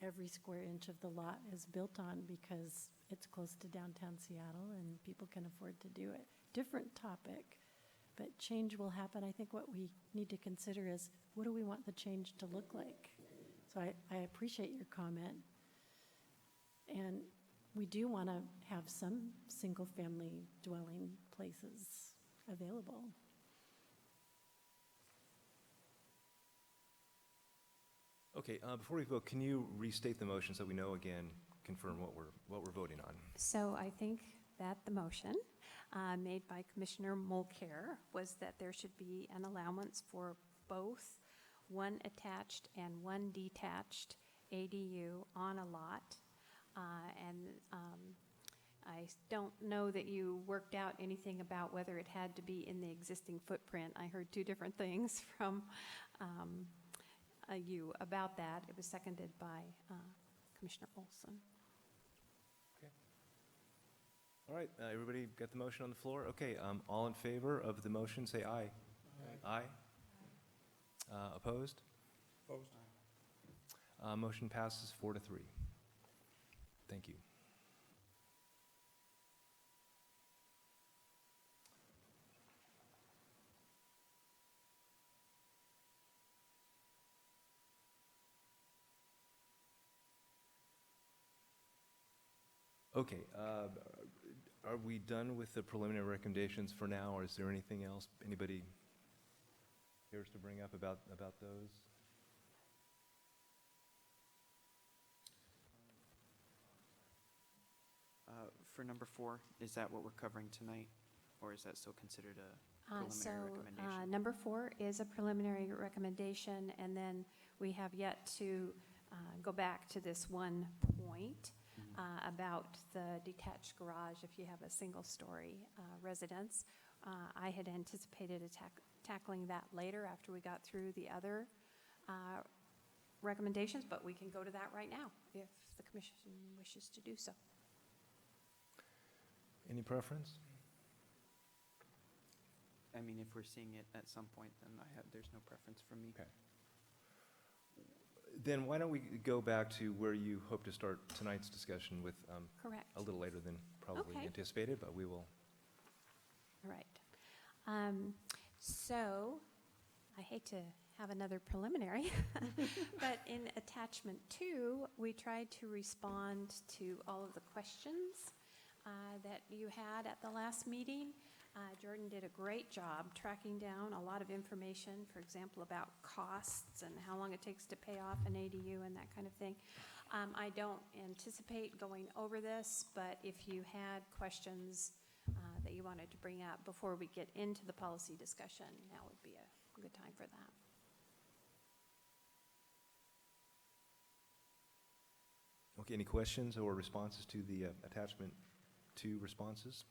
every square inch of the lot is built on because it's close to downtown Seattle and people can afford to do it. Different topic, but change will happen. I think what we need to consider is, what do we want the change to look like? So I appreciate your comment. And we do want to have some single-family dwelling places available. Okay, before we vote, can you restate the motion so we know again, confirm what we're voting on? So I think that the motion made by Commissioner Mulcair was that there should be an allowance for both one attached and one detached ADU on a lot. I don't know that you worked out anything about whether it had to be in the existing footprint. I heard 2 different things from you about that. It was seconded by Commissioner Olson. Okay. All right, everybody got the motion on the floor? Okay, all in favor of the motion, say aye. Aye. Opposed? Opposed? Motion passes 4-3. Thank you. Okay, Are we done with the preliminary recommendations for now, or is there anything else anybody cares to bring up about those? For number 4, is that what we're covering tonight, or is that still considered a preliminary recommendation? Number 4 is a preliminary recommendation, and then we have yet to go back to this one point about the detached garage if you have a single-story residence. I had anticipated tackling that later after we got through the other recommendations, but we can go to that right now if the commission wishes to do so. Any preference? I mean, if we're seeing it at some point, then there's no preference from me. Okay. Then why don't we go back to where you hope to start tonight's discussion with Correct. a little later than probably Okay. anticipated, but we will. All right. So, I hate to have another preliminary, but in attachment 2, we tried to respond to all of the questions that you had at the last meeting. Jordan did a great job tracking down a lot of information, for example, about costs and how long it takes to pay off an ADU and that kind of thing. I don't anticipate going over this, but if you had questions that you wanted to bring up before we get into the policy discussion, now would be a good time for that. Okay, any questions or responses to the attachment 2 responses?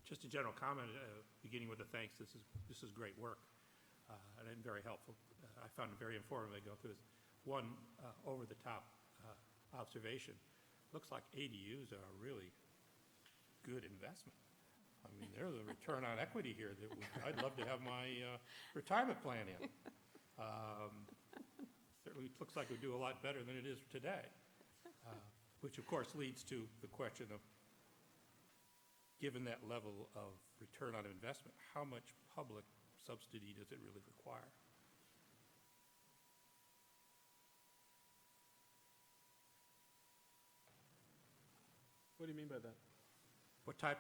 Just a general comment, beginning with a thanks. This is great work, and very helpful. I found it very informative. I go through this. One over-the-top observation. Looks like ADUs are a really good investment. I mean, they're the return on equity here that I'd love to have my retirement plan in. Certainly looks like we do a lot better than it is today, which of course leads to the question of, given that level of return on investment, how much public subsidy does it really require? What do you mean by that? What type?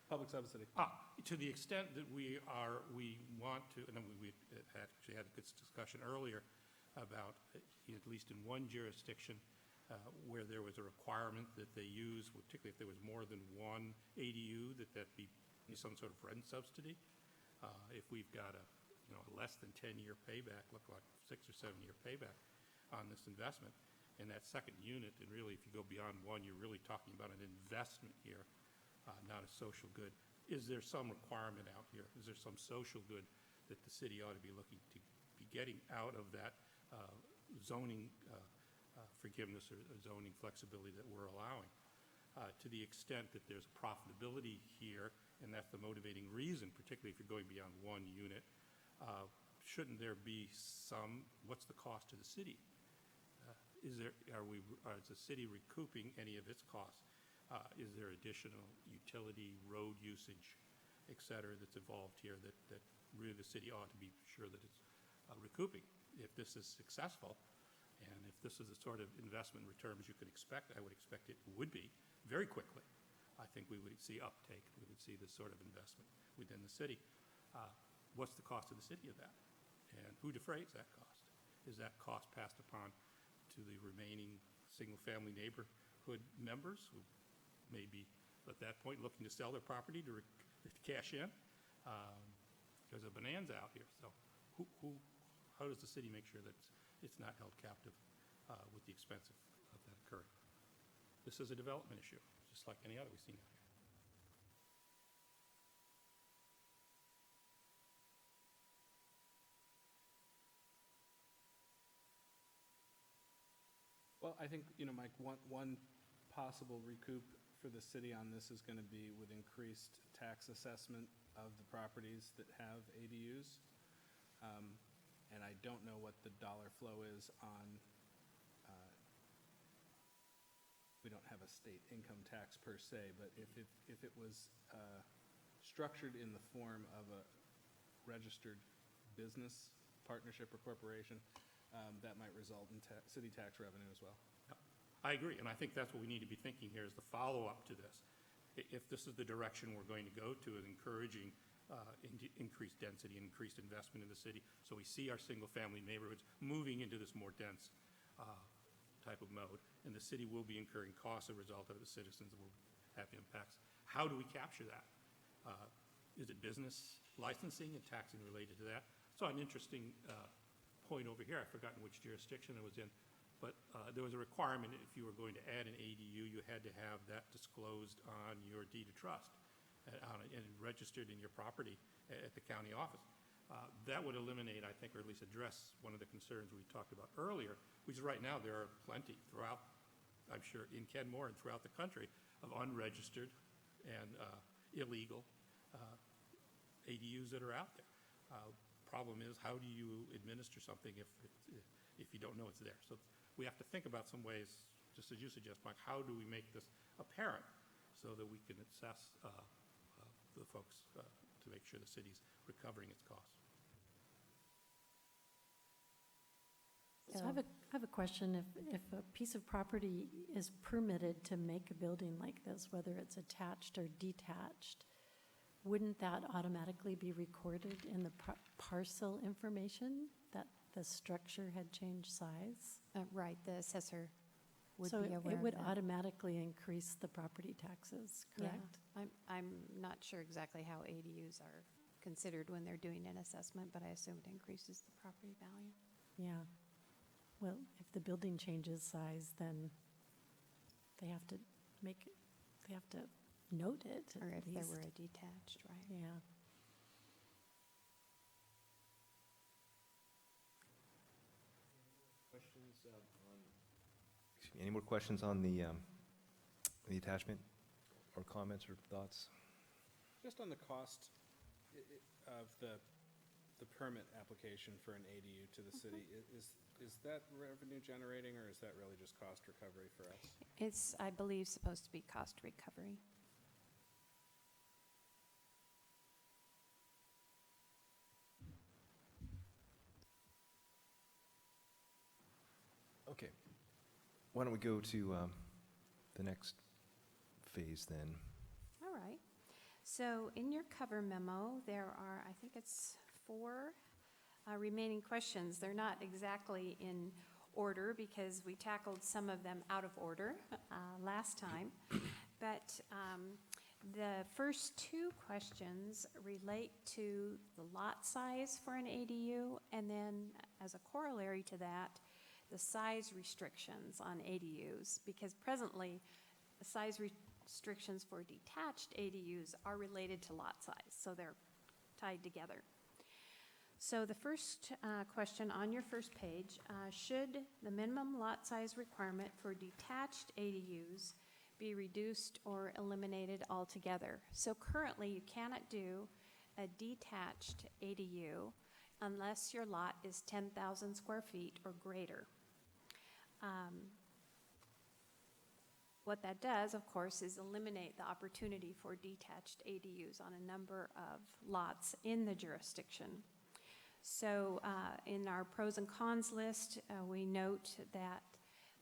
Public subsidy. To the extent that we want to, and then we actually had a good discussion earlier about, at least in one jurisdiction, where there was a requirement that they use, particularly if there was more than one ADU, that be some sort of rent subsidy. If we've got a less than 10-year payback, look like 6 or 7-year payback on this investment, and that second unit, and really if you go beyond one, you're really talking about an investment here, not a social good. Is there some requirement out here? Is there some social good that the city ought to be looking to be getting out of that zoning forgiveness or zoning flexibility that we're allowing? To the extent that there's profitability here, and that's the motivating reason, particularly if you're going beyond one unit, shouldn't there be what's the cost to the city? Is the city recouping any of its costs? Is there additional utility, road usage, et cetera, that's involved here that really the city ought to be sure that it's recouping? If this is successful, and if this is the sort of investment returns you could expect, I would expect it would be very quickly. I think we would see uptake. We would see this sort of investment within the city. What's the cost of the city of that? And who defrays that cost? Is that cost passed upon to the remaining single-family neighborhood members who may be, at that point, looking to sell their property to cash in? There's a bonanza out here. So how does the city make sure that it's not held captive with the expense of that occurring? This is a development issue, just like any other we've seen out here. Well, I think, Mike, one possible recoup for the city on this is going to be with increased tax assessment of the properties that have ADUs. And I don't know what the dollar flow is on state income tax per se, but if it was structured in the form of a registered business, partnership, or corporation, that might result in city tax revenue as well. I agree, and I think that's what we need to be thinking here is the follow-up to this. If this is the direction we're going to go to, is encouraging increased density and increased investment in the city, so we see our single-family neighborhoods moving into this more dense type of mode, and the city will be incurring costs as a result of the citizens that will have impacts. How do we capture that? Is it business licensing and taxing related to that? So an interesting point over here, I've forgotten which jurisdiction it was in, but there was a requirement if you were going to add an ADU, you had to have that disclosed on your deed of trust and registered in your property at the county office. That would eliminate, I think, or at least address one of the concerns we talked about earlier, which is right now there are plenty throughout, I'm sure, in Kenmore and throughout the country of unregistered and illegal ADUs that are out there. Problem is, how do you administer something if you don't know it's there? So we have to think about some ways, just as you suggest, Mike, how do we make this apparent so that we can assess the folks to make sure the city's recovering its costs? So I have a question. If a piece of property is permitted to make a building like this, whether it's attached or detached, wouldn't that automatically be recorded in the parcel information that the structure had changed size? Right, the assessor would So be aware of that. it would automatically increase the property taxes, correct? Yeah, I'm not sure exactly how ADUs are considered when they're doing an assessment, but I assume it increases the property value. Yeah. Well, if the building changes size, then they have to note it Or at if there least. were a detached, right? Yeah. Any more questions on the attachment, or comments or thoughts? Just on the cost of the permit application for an ADU to the city, is that revenue generating, or is that really just cost recovery for us? It's, I believe, supposed to be cost recovery. Okay. Why don't we go to the next phase then? All right. So in your cover memo, there are, I think it's 4 remaining questions. They're not exactly in order because we tackled some of them out of order last time. But the first 2 questions relate to the lot size for an ADU, and then as a corollary to that, the size restrictions on ADUs, because presently the size restrictions for detached ADUs are related to lot size, so they're tied together. So the first question on your first page, should the minimum lot size requirement for detached ADUs be reduced or eliminated altogether? So currently you cannot do a detached ADU unless your lot is 10,000 square feet or greater. What that does, of course, is eliminate the opportunity for detached ADUs on a number of lots in the jurisdiction. So in our pros and cons list, we note that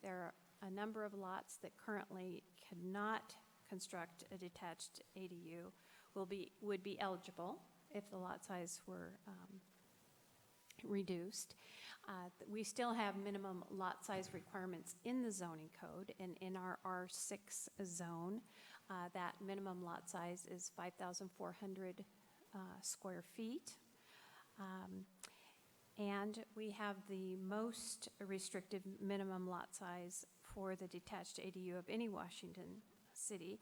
there are a number of lots that currently cannot construct a detached ADU would be eligible if the lot size were reduced. We still have minimum lot size requirements in the zoning code, and in our R6 zone, that minimum lot size is 5,400 square feet. And we have the most restrictive minimum lot size for the detached ADU of any Washington city.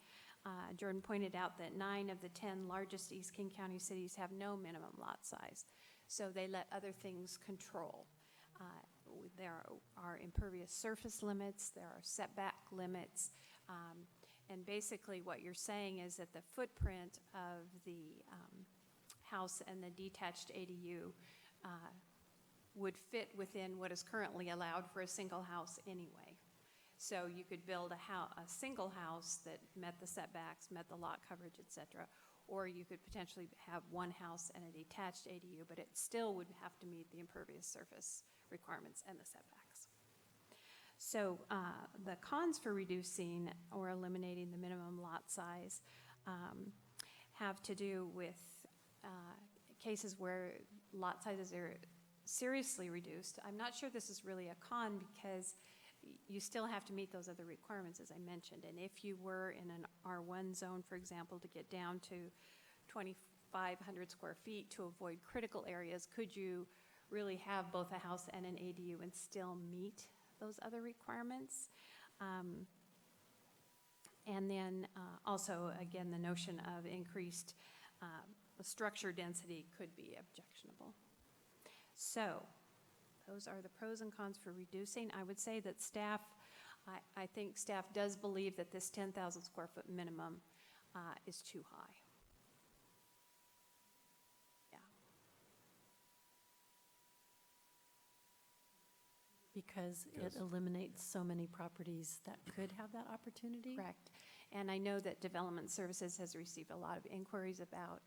Jordan pointed out that 9 of the 10 largest East King County cities have no minimum lot size, so they let other things control. There are impervious surface limits, there are setback limits, and basically what you're saying is that the footprint of the house and the detached ADU would fit within what is currently allowed for a single house anyway. So you could build a single house that met the setbacks, met the lot coverage, et cetera, or you could potentially have one house and a detached ADU, but it still would have to meet the impervious surface requirements and the setbacks. So the cons for reducing or eliminating the minimum lot size have to do with cases where lot sizes are seriously reduced. I'm not sure this is really a con because you still have to meet those other requirements, as I mentioned. And if you were in an R1 zone, for example, to get down to 2,500 square feet to avoid critical areas, could you really have both a house and an ADU and still meet those other requirements? And then also, again, the notion of increased structure density could be objectionable. So those are the pros and cons for reducing. I would say that staff, I think staff does believe that this 10,000 square foot minimum is too high. Yeah. Because it eliminates so many properties that could have that opportunity? Correct. And I know that Development Services has received a lot of inquiries about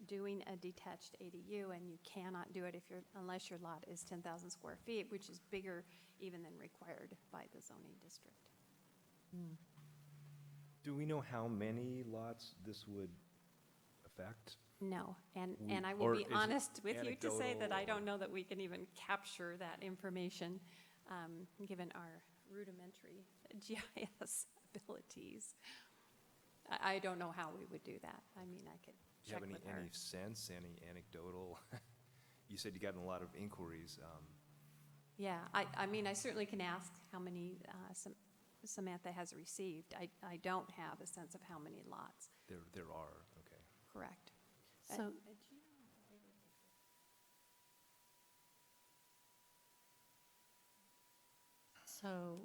doing a detached ADU, and you cannot do it unless your lot is 10,000 square feet, which is bigger even than required by the zoning district. Do we know how many lots this would affect? No, and We- I will or be is it honest with you to say that I anecdotal, don't know that we can even capture that information, given our rudimentary GIS abilities. I don't know how we would do that. I mean, I could Do you check have with her. any sense, any anecdotal? You said you got a lot of inquiries. Yeah, I mean, I certainly can ask how many Samantha has received. I don't have a sense of how many lots. There are, okay. Correct. So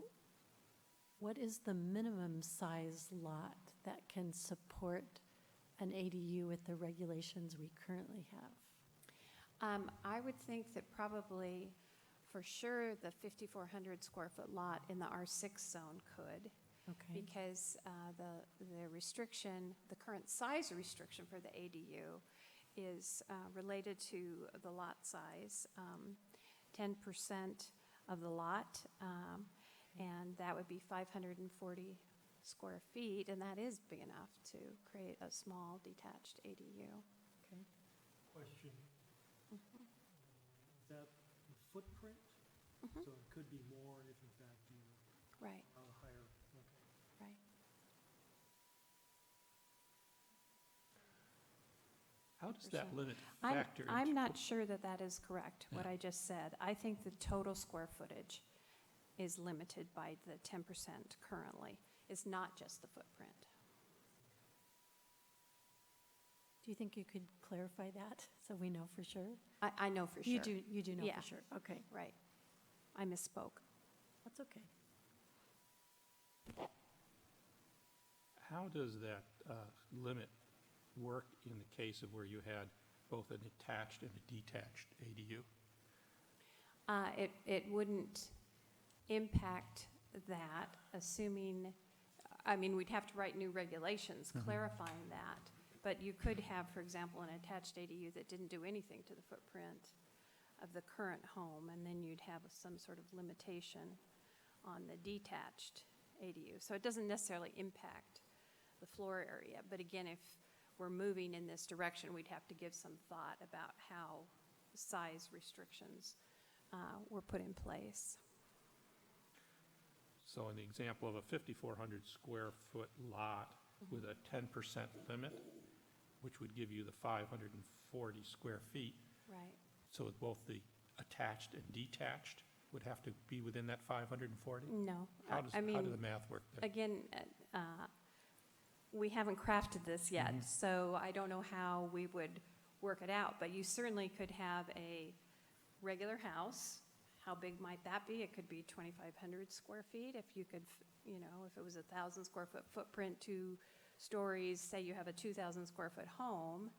what is the minimum size lot that can support an ADU with the regulations we currently have? I would think that probably, for sure, the 5,400 square foot lot in the R6 zone could. Okay. Because the restriction, the current size restriction for the ADU is related to the lot size, 10% of the lot, and that would be 540 square feet, and that is big enough to create a small detached ADU. Okay. Question, Mhm. is that the footprint? Mhm. So it could be more if in fact you Right, allow higher, okay. right. How does that limit I'm factor into? not sure that that is correct, what I just said. I think the total square footage is limited by the 10% currently. It's not just the footprint. Do you think you could clarify that so we know for sure? I know for sure. You do know Yeah. for sure? Okay, Right. I misspoke. that's okay. How does that limit work in the case of where you had both an attached and a detached ADU? It wouldn't impact that, assuming, I mean, we'd have to write new regulations clarifying that. But you could have, for example, an attached ADU that didn't do anything to the footprint of the current home, and then you'd have some sort of limitation on the detached ADU. So it doesn't necessarily impact the floor area. But again, if we're moving in this direction, we'd have to give some thought about how size restrictions were put in place. So in the example of a 5,400 square foot lot with a 10% limit, which would give you the 540 square feet, Right. so both the attached and detached would have to be within that 540? No. How does I mean, the math work then? again, we haven't crafted this yet, so I don't know how we would work it out. But you certainly could have a regular house. How big might that be? It could be 2,500 square feet. If you could, if it was 1,000 square foot footprint, 2 stories, say you have a 2,000 square foot home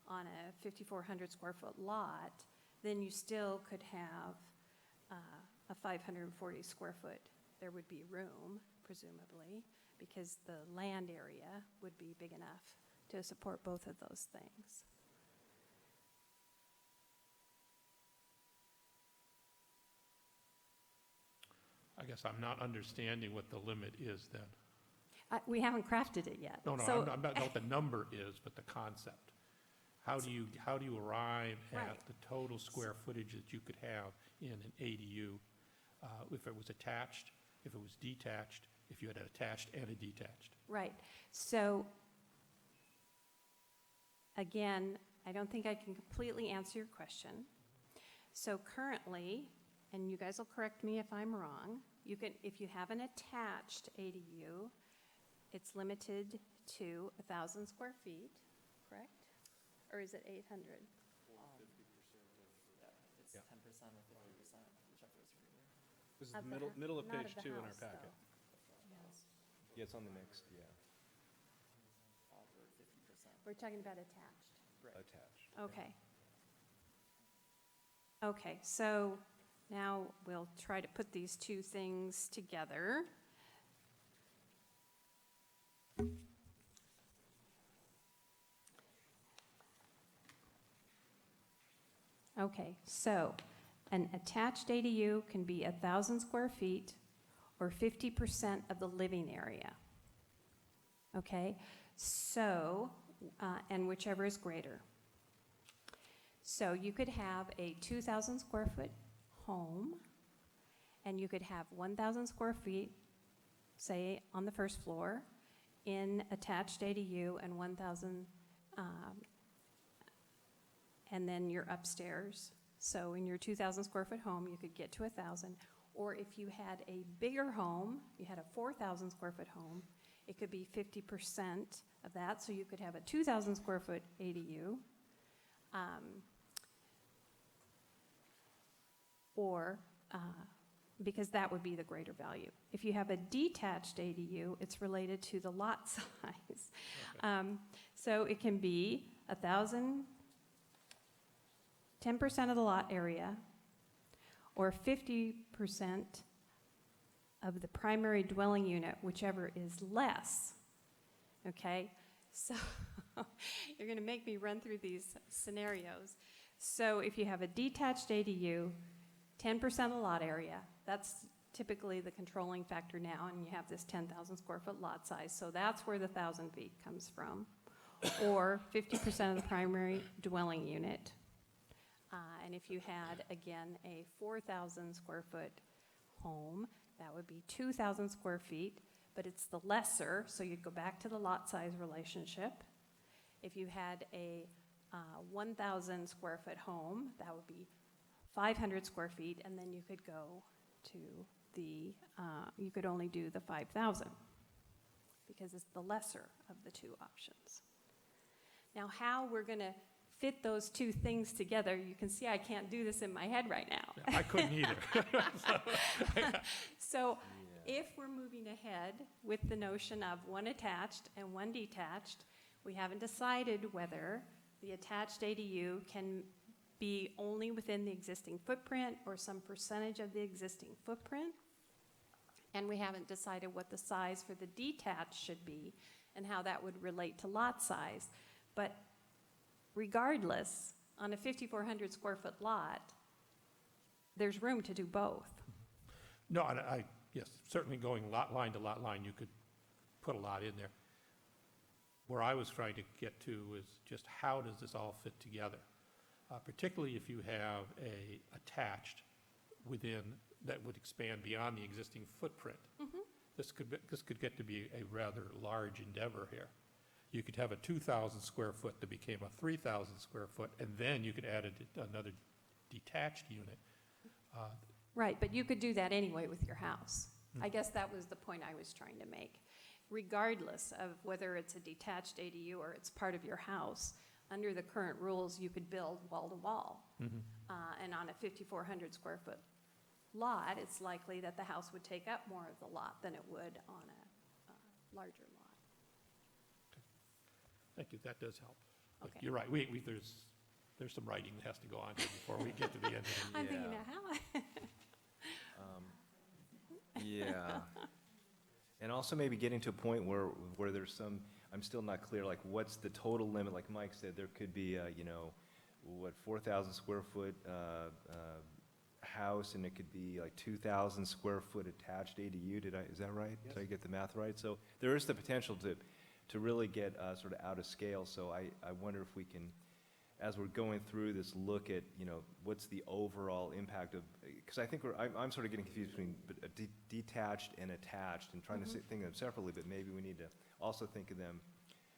on a 5,400 square foot lot, then you still could have a 540 square foot there would be room, presumably, because the land area would be big enough to support both of those things. I guess I'm not understanding what the limit is then. We haven't crafted it yet. No, So- I'm not know what the number is, but the concept. How do you arrive Right. at the total square footage that you could have in an ADU if it was attached, if it was detached, if you had an attached and a detached? Right. So, again, I don't think I can completely answer your question. So currently, and you guys will correct me if I'm wrong, you can, if you have an attached ADU, it's limited to 1,000 square feet, correct? Or is it 800? It's Yeah. 10% or 50%, whichever is greater. This is Of the the middle, hou- middle of not page the 2 in our house, packet. though. Yeah, it's on the next, yeah, Over 50%. We're talking about attached. attached. Okay. Okay, so now we'll try to put these two things together. Okay, so an attached ADU can be 1,000 square feet or 50% of the living area. Okay, so, and whichever is greater. So you could have a 2,000 square foot home, and you could have 1,000 square feet, say, on the first floor, in attached ADU, and 1,000, and then you're upstairs. So in your 2,000 square foot home, you could get to 1,000. Or if you had a bigger home, you had a 4,000 square foot home, it could be 50% of that, so you could have a 2,000 square foot ADU. Or, because that would be the greater value. If you have a detached ADU, it's related to the lot size. So it can be 1,000, 10% of the lot area, or 50% of the primary dwelling unit, whichever is less. Okay? So you're going to make me run through these scenarios. So if you have a detached ADU, 10% of the lot area, that's typically the controlling factor now, and you have this 10,000 square foot lot size, so that's where the 1,000 feet comes from. Or 50% of the primary dwelling unit. And if you had, again, a 4,000 square foot home, that would be 2,000 square feet, but it's the lesser, so you'd go back to the lot size relationship. If you had a 1,000 square foot home, that would be 500 square feet, and then you could go to the, you could only do the 5,000 because it's the lesser of the two options. Now, how we're going to fit those two things together, you can see I can't do this in my head right now. Yeah, I couldn't either. So if we're moving ahead with the notion of one attached and one detached, we haven't decided whether the attached ADU can be only within the existing footprint or some percentage of the existing footprint. And we haven't decided what the size for the detached should be and how that would relate to lot size. But regardless, on a 5,400 square foot lot, there's room to do both. No, and yes, certainly going lot line to lot line, you could put a lot in there. Where I was trying to get to is just how does this all fit together? Particularly if you have a attached within that would expand beyond the existing footprint. This could get to be a rather large endeavor here. You could have a 2,000 square foot that became a 3,000 square foot, and then you could add another detached unit. Right, but you could do that anyway with your house. I guess that was the point I was trying to make. Regardless of whether it's a detached ADU or it's part of your house, under the current rules, you could build wall to wall. And on a 5,400 square foot lot, it's likely that the house would take up more of the lot than it would on a larger lot. Thank you, that does help. But Okay. you're right, there's some writing that has to go on here before we get to the end of the I'm Yeah. thinking, now how? Yeah. And also maybe getting to a point where there's some, I'm still not clear, like, what's the total limit? Like Mike said, there could be, 4,000 square foot house, and it could be like 2,000 square foot attached ADU. Is that right? Yes. Did I get the math right? So there is the potential to really get sort of out of scale. So I wonder if we can, as we're going through this, look at, what's the overall impact of, because I think I'm sort of getting confused between detached and attached and trying to think of them separately, but maybe we need to also think of them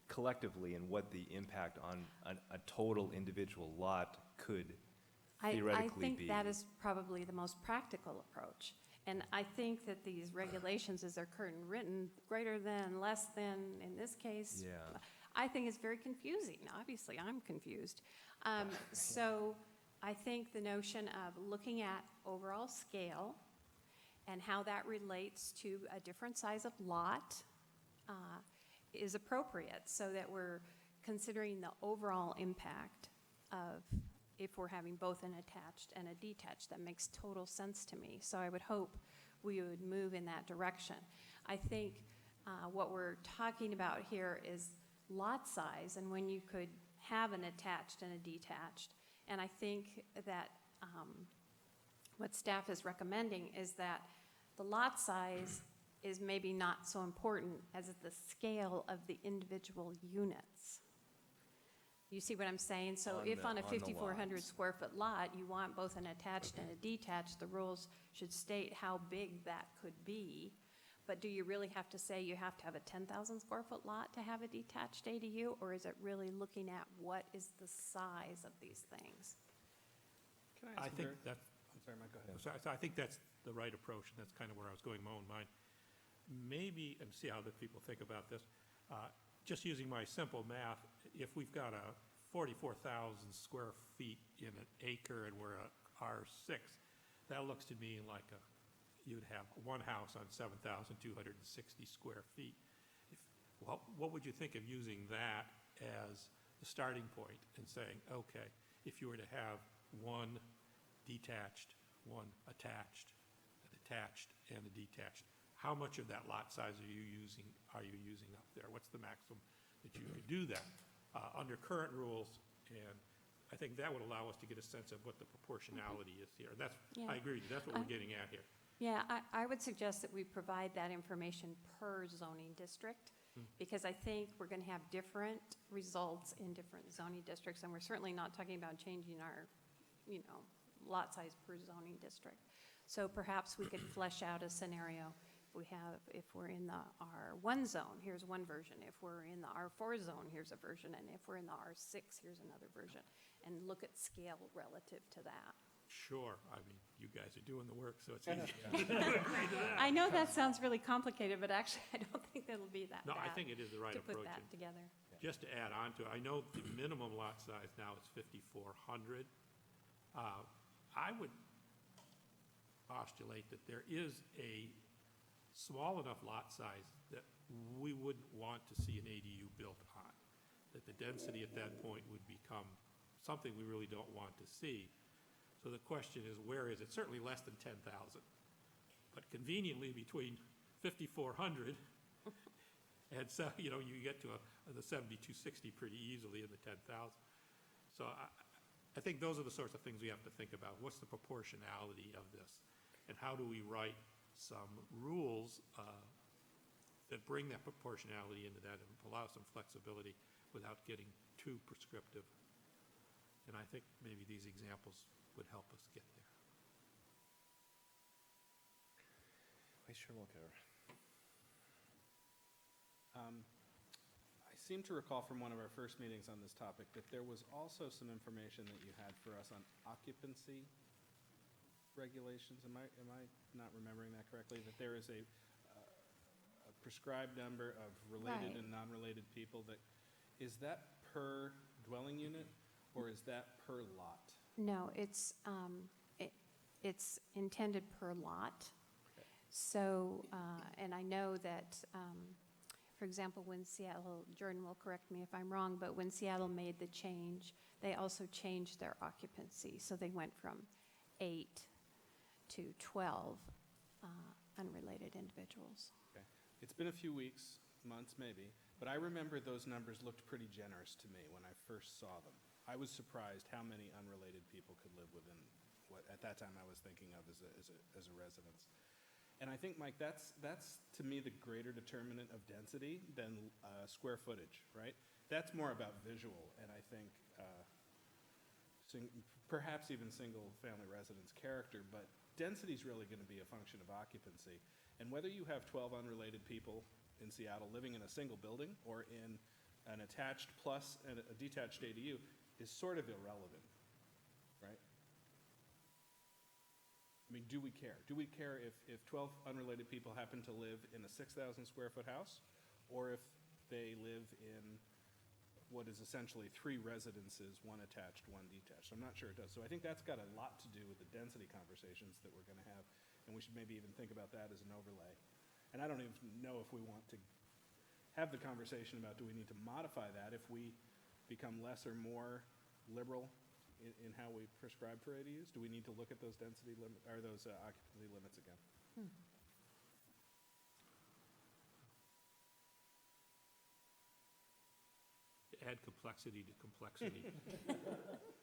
collectively and what the impact on a total individual lot could theoretically be. I think that is probably the most practical approach. And I think that these regulations, as they're currently written, greater than, less than, in this case, Yeah. I think it's very confusing. Obviously, I'm confused. So I think the notion of looking at overall scale and how that relates to a different size of lot is appropriate, so that we're considering the overall impact of if we're having both an attached and a detached. That makes total sense to me. So I would hope we would move in that direction. I think what we're talking about here is lot size and when you could have an attached and a detached. And I think that what staff is recommending is that the lot size is maybe not so important as the scale of the individual units. You see what I'm saying? So if on a 5,400 square foot lot, you want both an attached and a detached, the rules should state how big that could be. But do you really have to say you have to have a 10,000 square foot lot to have a detached ADU? Or is it really looking at what is the size of these things? Can I ask a think very- that, I'm sorry, Mike, go ahead. so I think that's the right approach, and that's kind of where I was going in my own mind. Maybe, and see how the people think about this, just using my simple math, if we've got a 44,000 square feet in an acre and we're a R6, that looks to me like you'd have one house on 7,260 square feet. What would you think of using that as the starting point and saying, okay, if you were to have one detached, one attached, an attached, and a detached, how much of that lot size are you using up there? What's the maximum that you could do that under current rules? And I think that would allow us to get a sense of what the proportionality is here. That's, Yeah. I agree with you, that's what we're getting at here. Yeah, I would suggest that we provide that information per zoning district, because I think we're going to have different results in different zoning districts, and we're certainly not talking about changing our, lot size per zoning district. So perhaps we could flesh out a scenario. If we're in the R1 zone, here's one version. If we're in the R4 zone, here's a version. And if we're in the R6, here's another version. And look at scale relative to that. Sure, I mean, you guys are doing the work, so it's easy. I know that sounds really complicated, but actually, I don't think that'll be that No, bad I think it is the right to put approach. that together. Just to add on to it, I know the minimum lot size now is 5,400. I would postulate that there is a small enough lot size that we wouldn't want to see an ADU built on, that the density at that point would become something we really don't want to see. So the question is, where is it? Certainly less than 10,000, but conveniently between 5,400 and so, you get to the 7,260 pretty easily in the 10,000. So I think those are the sorts of things we have to think about. What's the proportionality of this? And how do we write some rules that bring that proportionality into that and allow some flexibility without getting too prescriptive? And I think maybe these examples would help us get there. Vice Chair Mulcair. I seem to recall from one of our first meetings on this topic that there was also some information that you had for us on occupancy regulations. Am I not remembering that correctly? That there is a prescribed number of related Right. and non-related people is that per dwelling unit or is that per lot? No, it's intended per lot. Okay. So, and I know that, for example, when Seattle, Jordan will correct me if I'm wrong, but when Seattle made the change, they also changed their occupancy. So they went from 8 to 12 unrelated individuals. Okay. It's been a few weeks, months maybe, but I remember those numbers looked pretty generous to me when I first saw them. I was surprised how many unrelated people could live within what at that time I was thinking of as a residence. And I think, Mike, that's to me the greater determinant of density than square footage, right? That's more about visual, and I think perhaps even single-family residence character, but density is really going to be a function of occupancy. And whether you have 12 unrelated people in Seattle living in a single building or in an attached plus and a detached ADU is sort of irrelevant, right? I mean, do we care? Do we care if 12 unrelated people happen to live in a 6,000 square foot house, or if they live in what is essentially 3 residences, 1 attached, 1 detached? I'm not sure it does. So I think that's got a lot to do with the density conversations that we're going to have, and we should maybe even think about that as an overlay. And I don't even know if we want to have the conversation about do we need to modify that if we become less or more liberal in how we prescribe for ADUs? Do we need to look at those density or those occupancy limits again? Add complexity to complexity.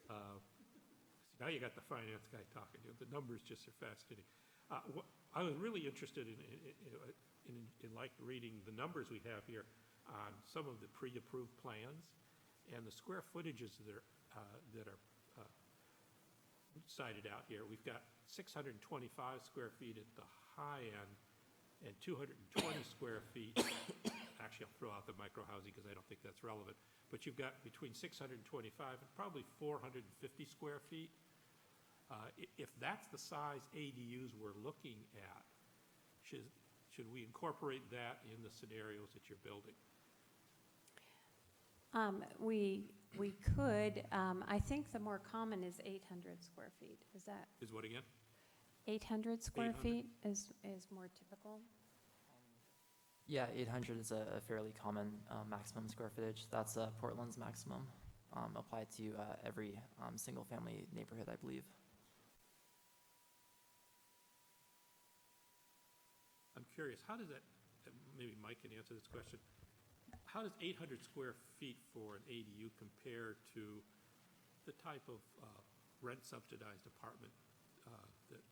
Now you got the finance guy talking to you. The numbers just are fascinating. I was really interested in like reading the numbers we have here on some of the pre-approved plans and the square footages that are cited out here. We've got 625 square feet at the high end and 220 square feet. Actually, I'll throw out the micro housing because I don't think that's relevant. But you've got between 625 and probably 450 square feet. If that's the size ADUs we're looking at, should we incorporate that in the scenarios that you're building? We could. I think the more common is 800 square feet. Is that Is what again? 800 square 800. feet is more typical? Yeah, 800 is a fairly common maximum square footage. That's Portland's maximum, applied to every single-family neighborhood, I believe. I'm curious, how does that, maybe Mike can answer this question, how does 800 square feet for an ADU compare to the type of rent subsidized apartment that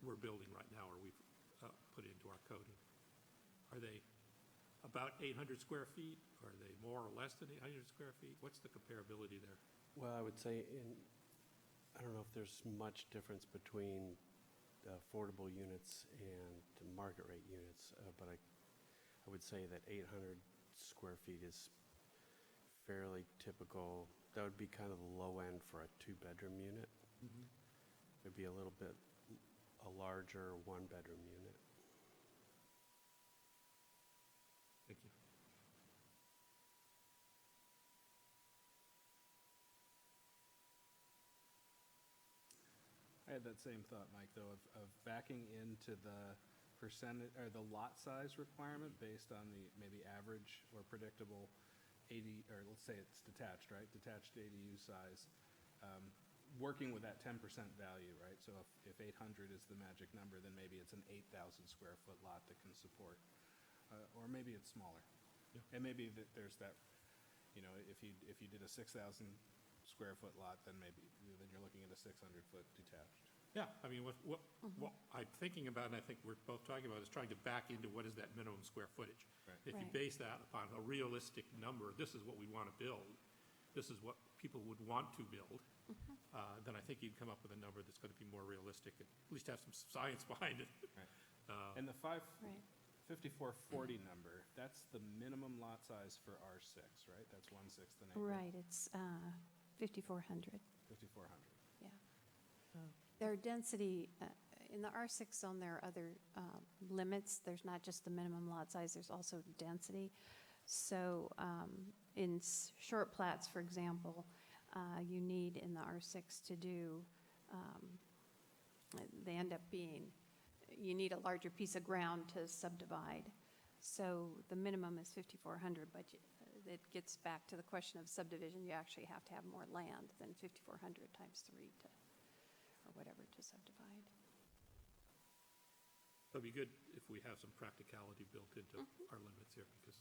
we're building right now or we've put into our coding? Are they about 800 square feet? Are they more or less than 800 square feet? What's the comparability there? Well, I would say I don't know if there's much difference between affordable units and market rate units, but I would say that 800 square feet is fairly typical. That would be kind of the low end for a 2-bedroom unit. Mm-hmm. It'd be a little bit a larger 1-bedroom unit. Thank you. I had that same thought, Mike, though, of backing into the percentage or the lot size requirement based on the maybe average or predictable or let's say it's detached, right? Detached ADU size, working with that 10% value, right? So if 800 is the magic number, then maybe it's an 8,000 square foot lot that can support, or maybe it's smaller. Yeah. And maybe there's that, if you did a 6,000 square foot lot, then you're looking at a 600-foot detached. Yeah, I mean, what I'm thinking about, and I think we're both talking about, is trying to back into what is that minimum square footage. Right. If you Right. base that upon a realistic number, this is what we want to build, this is what people would want to build, then I think you'd come up with a number that's going to be more realistic, at least have some science behind it. Right. And the Right. 5440 number, that's the minimum lot size for R6, right? That's 1/6 an acre. Right, it's 5,400, 5,400. yeah. So Their density, in the R6 zone, there are other limits. There's not just the minimum lot size, there's also density. So in short plats, for example, you need in the R6 to do, they end up being, you need a larger piece of ground to subdivide. So the minimum is 5,400, but it gets back to the question of subdivision. You actually have to have more land than 5,400 times 3 or whatever to subdivide. So it'd be good if we have some practicality built into our limits here, because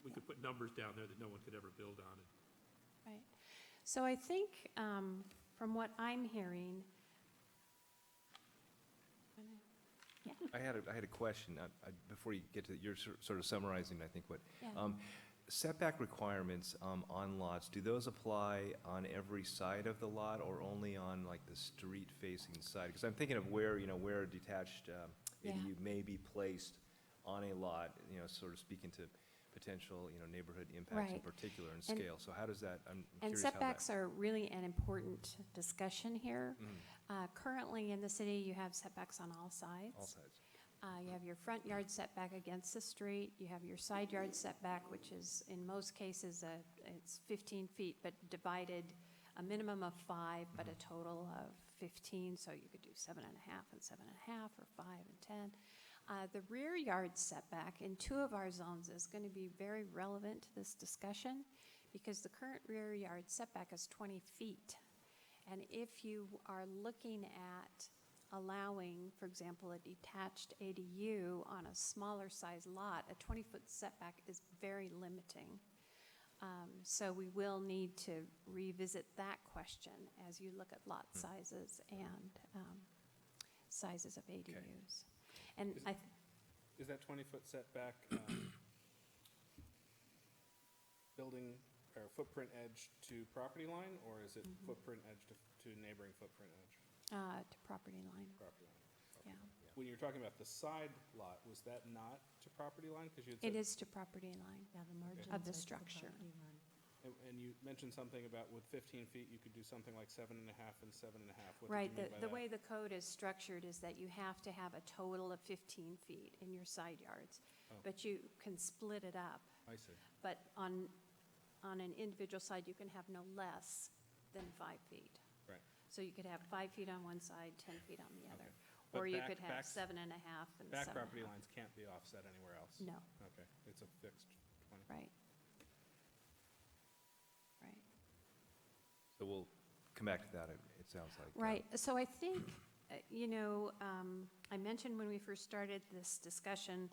we could put numbers down there that no one could ever build on. Right. So I think, from what I'm hearing, I had a question, before you get to, you're sort of summarizing, I think, what, yeah. setback requirements, on lots, do those apply on every side of the lot or only on like the street-facing side? Because I'm thinking of where, where a detached, Yeah. ADU may be placed on a lot, sort of speaking to potential, neighborhood impacts in Right. particular and And- scale. So how does that, I'm And curious how that. setbacks are really an important discussion here. Mhm. Currently in the city, you have setbacks on all sides. All sides. You have your front yard setback against the street, you have your side yard setback, which is, in most cases, it's 15 feet, but divided, a minimum of 5, but a total of 15, so you could do 7.5 and 7.5, or 5 and 10. The rear yard setback in 2 of our zones is going to be very relevant to this discussion, because the current rear yard setback is 20 feet. And if you are looking at allowing, for example, a detached ADU on a smaller size lot, a 20-foot setback is very limiting. So we will need to revisit that question as you look at lot sizes and sizes of ADUs. And Is that 20-foot setback building or footprint edge to property line, or is it footprint edge to neighboring footprint edge? to property line, Property line. yeah. When you were talking about the side lot, was that not to property line? Because you had It said, is to property line. Yeah, the margins Of the are to structure. property line. and you mentioned something about with 15 feet, you could do something like 7.5 and 7.5. What Right, did you mean by the that? way the code is structured is that you have to have a total of 15 feet in your side yards. Oh. But you can split it up. I see. But on an individual side, you can have no less than 5 feet. Right. So you could have 5 feet on one side, 10 feet on the other. Okay. But Or you back- could have backs- 7.5 and Back 7.5. property lines can't be offset anywhere else? No, Okay, it's a fixed 20. right. Right. So we'll come back to that, it sounds like. Right, so I think, I mentioned when we first started this discussion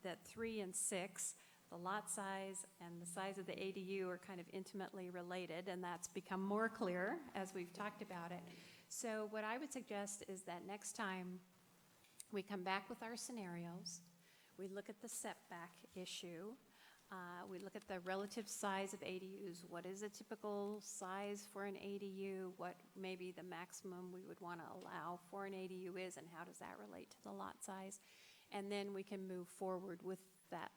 that 3 and 6, the lot size and the size of the ADU are kind of intimately related, and that's become more clear as we've talked about it. So what I would suggest is that next time we come back with our scenarios, we look at the setback issue, we look at the relative size of ADUs. What is a typical size for an ADU? What maybe the maximum we would want to allow for an ADU is, and how does that relate to the lot size? And then we can move forward with that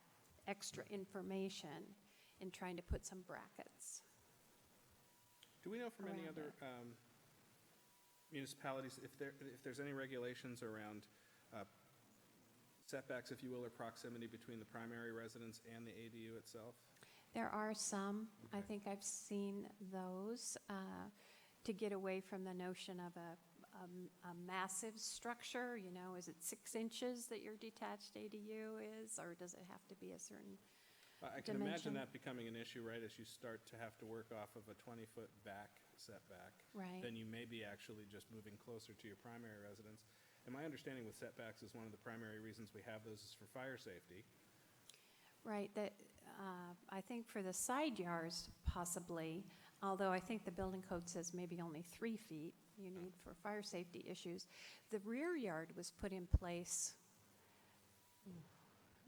extra information in trying to put some brackets. Do we know from any Around other municipalities if there's any regulations around setbacks, if you will, or proximity between the primary residence and the ADU itself? There are some, I Okay. think I've seen those, to get away from the notion of a massive structure, is it 6 inches that your detached ADU is, or does it have to be a certain? I can imagine Dimension. that becoming an issue, right, as you start to have to work off of a 20-foot back setback. Right. Then you may be actually just moving closer to your primary residence. And my understanding with setbacks is one of the primary reasons we have those is for fire safety. Right, that, I think for the side yards possibly, although I think the building code says maybe only 3 feet you need for fire safety issues. The rear yard was put in place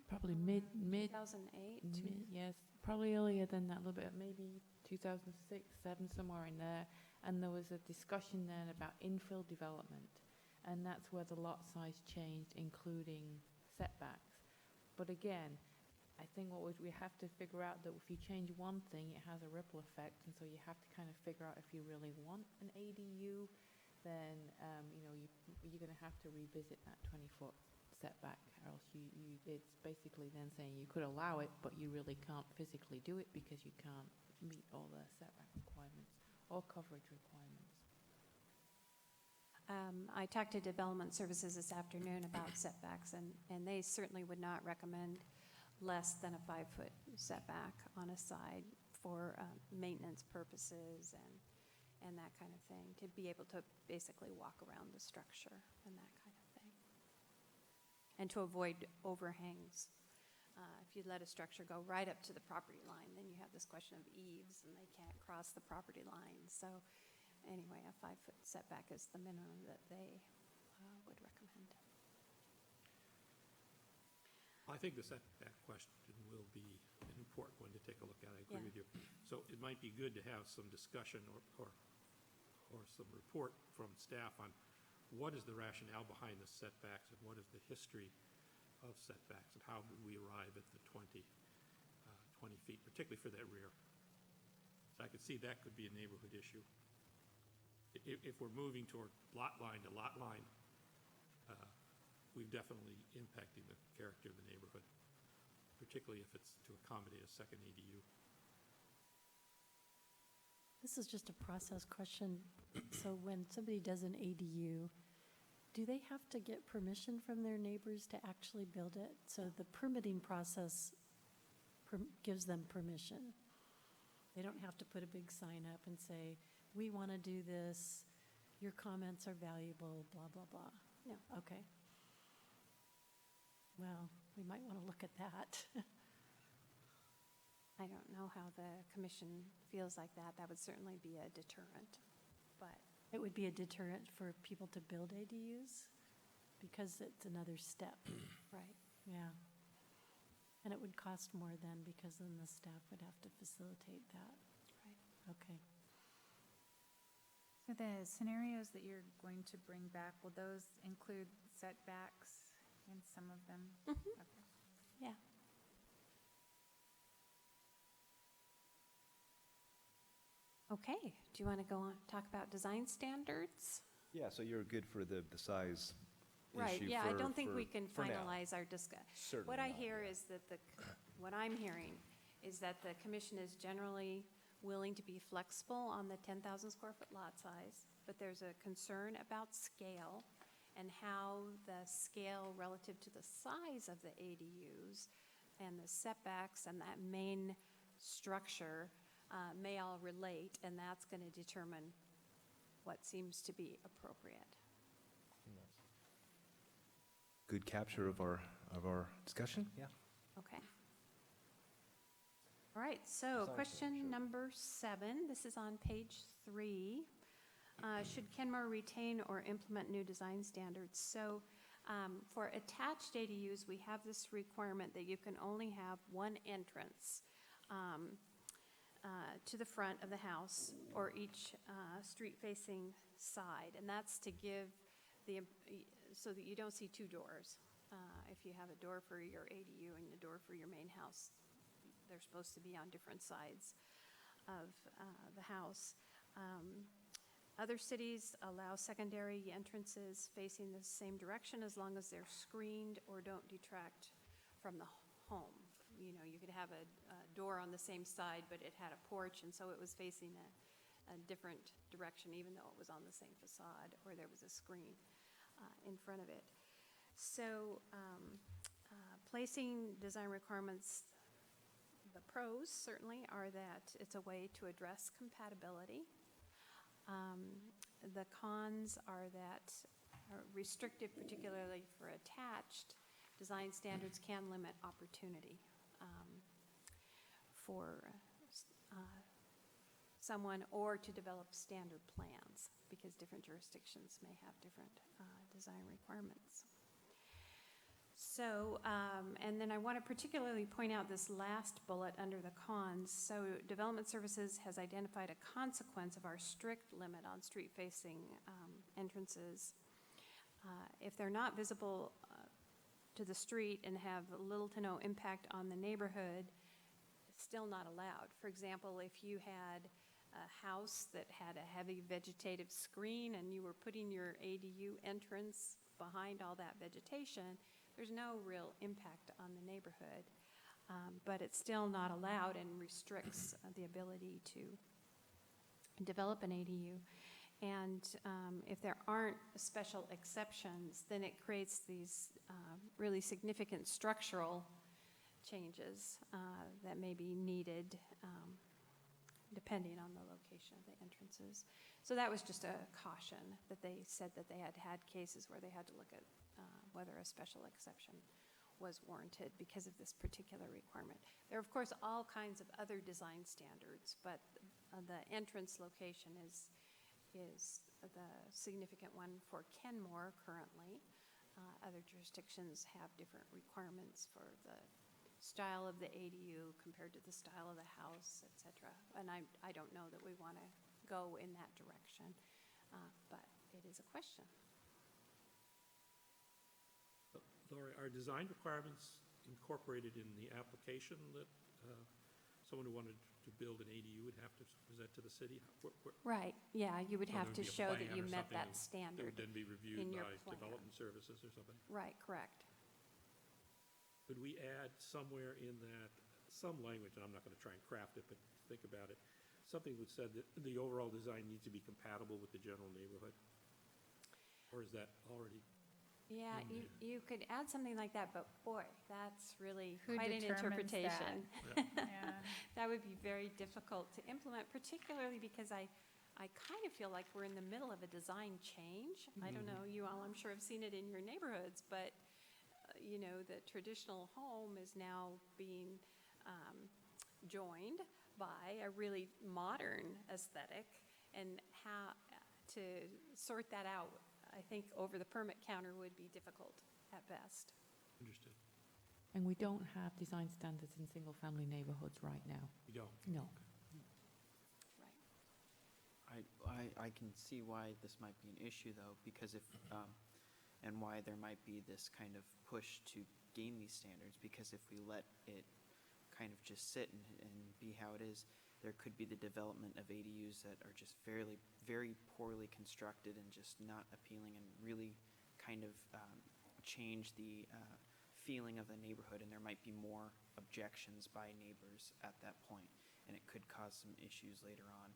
Probably mid, 2008. yes, probably earlier than that, a little bit, maybe 2006, 2007, somewhere in there. And there was a discussion then about infill development. And that's where the lot size changed, including setbacks. But again, I think what we have to figure out that if you change one thing, it has a ripple effect. And so you have to kind of figure out if you really want an ADU, then, you're going to have to revisit that 20-foot setback, or else it's basically then saying you could allow it, but you really can't physically do it because you can't meet all the setback requirements or coverage requirements. I talked to Development Services this afternoon about setbacks, and they certainly would not recommend less than a 5-foot setback on a side for maintenance purposes and that kind of thing, to be able to basically walk around the structure and that kind of thing. and to avoid overhangs. If you let a structure go right up to the property line, then you have this question of eaves, and they can't cross the property line. So anyway, a 5-foot setback is the minimum that they would recommend. I think the setback question will be an important one to take a look at. I agree Yeah. with you. So it might be good to have some discussion or some report from staff on what is the rationale behind the setbacks and what is the history of setbacks and how did we arrive at the 20 feet, particularly for that rear. So I could see that could be a neighborhood issue. If we're moving toward lot line to lot line, we're definitely impacting the character of the neighborhood, particularly if it's to accommodate a second ADU. This is just a process question. So when somebody does an ADU, do they have to get permission from their neighbors to actually build it? So the permitting process gives them permission. They don't have to put a big sign up and say, we want to do this, your comments are valuable, blah, blah, blah. No. Okay. Well, we might want to look at that. I don't know how the commission feels like that. That would certainly be a deterrent, but It would be a deterrent for people to build ADUs because it's another step. right. Yeah. And it would cost more then because then the staff would have to facilitate that. Right. Okay. So the scenarios that you're going to bring back, will those include setbacks in some of them? Mhm. Okay. Yeah. Okay, do you want to go on, talk about design standards? Yeah, so you're good for the size Right, issue yeah, I for- don't think we for- can for now. finalize our Certainly What I not, hear yeah. is that what I'm hearing is that the commission is generally willing to be flexible on the 10,000 square foot lot size, but there's a concern about scale and how the scale relative to the size of the ADUs and the setbacks and that main structure may all relate, and that's going to determine what seems to be appropriate. Good capture of our discussion, yeah. Okay. All right, so Design question standard, sure. number 7, this is on page 3. Should Kenmore retain or implement new design standards? So for attached ADUs, we have this requirement that you can only have one entrance to the front of the house or each street-facing side, and that's to give so that you don't see two doors. If you have a door for your ADU and a door for your main house, they're supposed to be on different sides of the house. Other cities allow secondary entrances facing the same direction as long as they're screened or don't detract from the home. You know, you could have a door on the same side, but it had a porch, and so it was facing a different direction, even though it was on the same facade, or there was a screen in front of it. So placing design requirements, the pros certainly are that it's a way to address compatibility. The cons are that restrictive, particularly for attached, design standards can limit opportunity for someone or to develop standard plans because different jurisdictions may have different design requirements. So, and then I want to particularly point out this last bullet under the cons. So Development Services has identified a consequence of our strict limit on street-facing entrances. If they're not visible to the street and have little to no impact on the neighborhood, still not allowed. For example, if you had a house that had a heavy vegetative screen and you were putting your ADU entrance behind all that vegetation, there's no real impact on the neighborhood, but it's still not allowed and restricts the ability to develop an ADU. And if there aren't special exceptions, then it creates these really significant structural changes that may be needed depending on the location of the entrances. So that was just a caution that they said that they had cases where they had to look at whether a special exception was warranted because of this particular requirement. There are, of course, all kinds of other design standards, but the entrance location is the significant one for Kenmore currently. Other jurisdictions have different requirements for the style of the ADU compared to the style of the house, et cetera. And I don't know that we want to go in that direction, but it is a question. Lori, are design requirements incorporated in the application that someone who wanted to build an ADU would have to present to the city? Right, yeah, you would So have there to would be a show that plan you or met something that That standard. would then be reviewed in your by plan. development services or something? Right, correct. Could we add somewhere in that, some language, and I'm not going to try and craft it, but think about it, something that said that the overall design needs to be compatible with the general neighborhood? Or is that already? Yeah, in you could add something like that, but boy, that's really Who quite an determines that? interpretation. Yeah. That would be very difficult to implement, particularly because I kind of feel like we're in the middle of a design change. I don't know, you all, I'm sure have seen it in your neighborhoods, but, you know, the traditional home is now being joined by a really modern aesthetic, and how to sort that out, I think over the permit counter would be difficult at best. Understood. And we don't have design standards in single-family neighborhoods right now. You don't? No. Right. I can see why this might be an issue, though, because if, and why there might be this kind of push to gain these standards, because if we let it kind of just sit and be how it is, there could be the development of ADUs that are just very poorly constructed and just not appealing, and really kind of change the feeling of the neighborhood, and there might be more objections by neighbors at that point, and it could cause some issues later on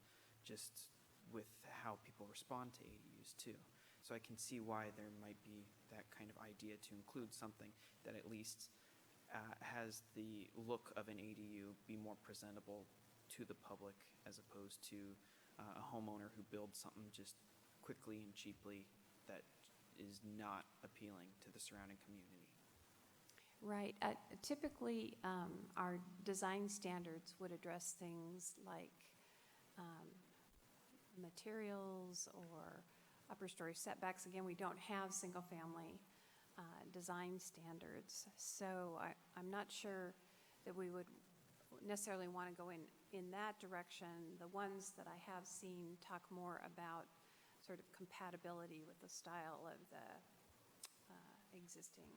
just with how people respond to ADUs too. So I can see why there might be that kind of idea to include something that at least has the look of an ADU, be more presentable to the public, as opposed to a homeowner who builds something just quickly and cheaply that is not appealing to the surrounding community. Right. Typically, our design standards would address things like materials or upper story setbacks. Again, we don't have single-family design standards, so I'm not sure that we would necessarily want to go in that direction. The ones that I have seen talk more about sort of compatibility with the style of the existing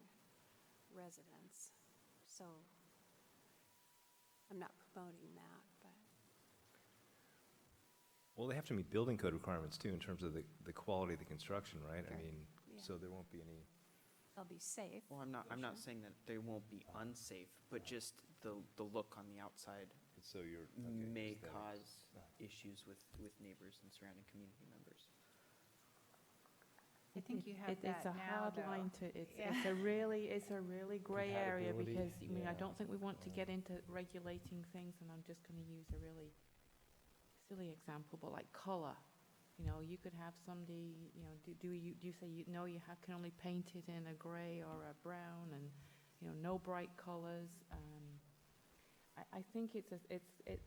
residence. So I'm not promoting that, but. Well, they have to meet building code requirements too in terms of the quality of the construction, right? I Right. mean, Yeah. so there won't be any. They'll be safe. Well, I'm not saying that they won't be unsafe, but just the look on the outside So you're. may cause issues with neighbors and surrounding community members. I think you have It's that a now, hard though. line to, it's Yeah. a really gray area, Compatibility, because, I mean, I yeah. don't think we want to get into regulating things, and I'm just gonna use a really silly example, but like color. You know, you could have somebody, you know, do you say, you know, you can only paint it in a gray or a brown, and, you know, no bright colors. I think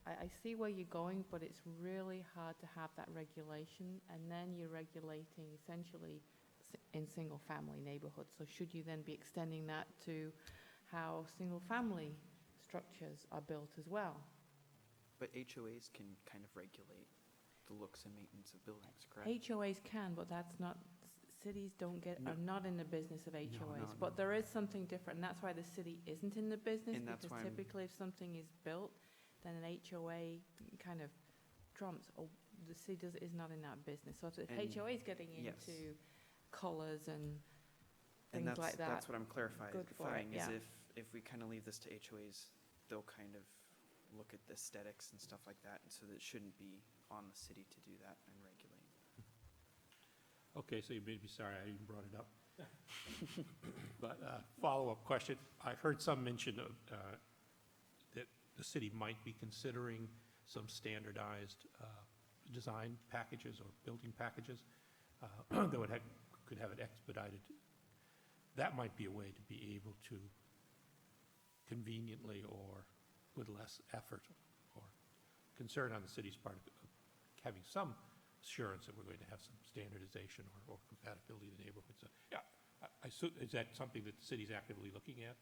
I see where you're going, but it's really hard to have that regulation, and then you're regulating essentially in single-family neighborhoods. So should you then be extending that to how single-family structures are built as well? But HOAs can kind of regulate the looks and maintenance of buildings, correct? HOAs can, but that's not, cities No. are not in the business of HOAs. no. But there is something different, and that's why the city isn't in the business, And that's because why I'm- typically if something is built, then an HOA kind of trumps, or the city is not in that business. So if the And- HOA is getting yes. into colours and And things like that. that's what I'm clarifying, Good for it, is yeah. if we kind of leave this to HOAs, they'll kind of look at the aesthetics and stuff like that, and so that it shouldn't be on the city to do that and regulate. Okay, so you made me sorry I even brought it up. But follow-up question. I heard some mention of that the city might be considering some standardized design packages or building packages that could have it expedited. that might be a way to be able to conveniently or with less effort or concern on the city's part of having some assurance that we're going to have some standardization or compatibility in the neighborhood. So, yeah, is that something that the city's actively looking at?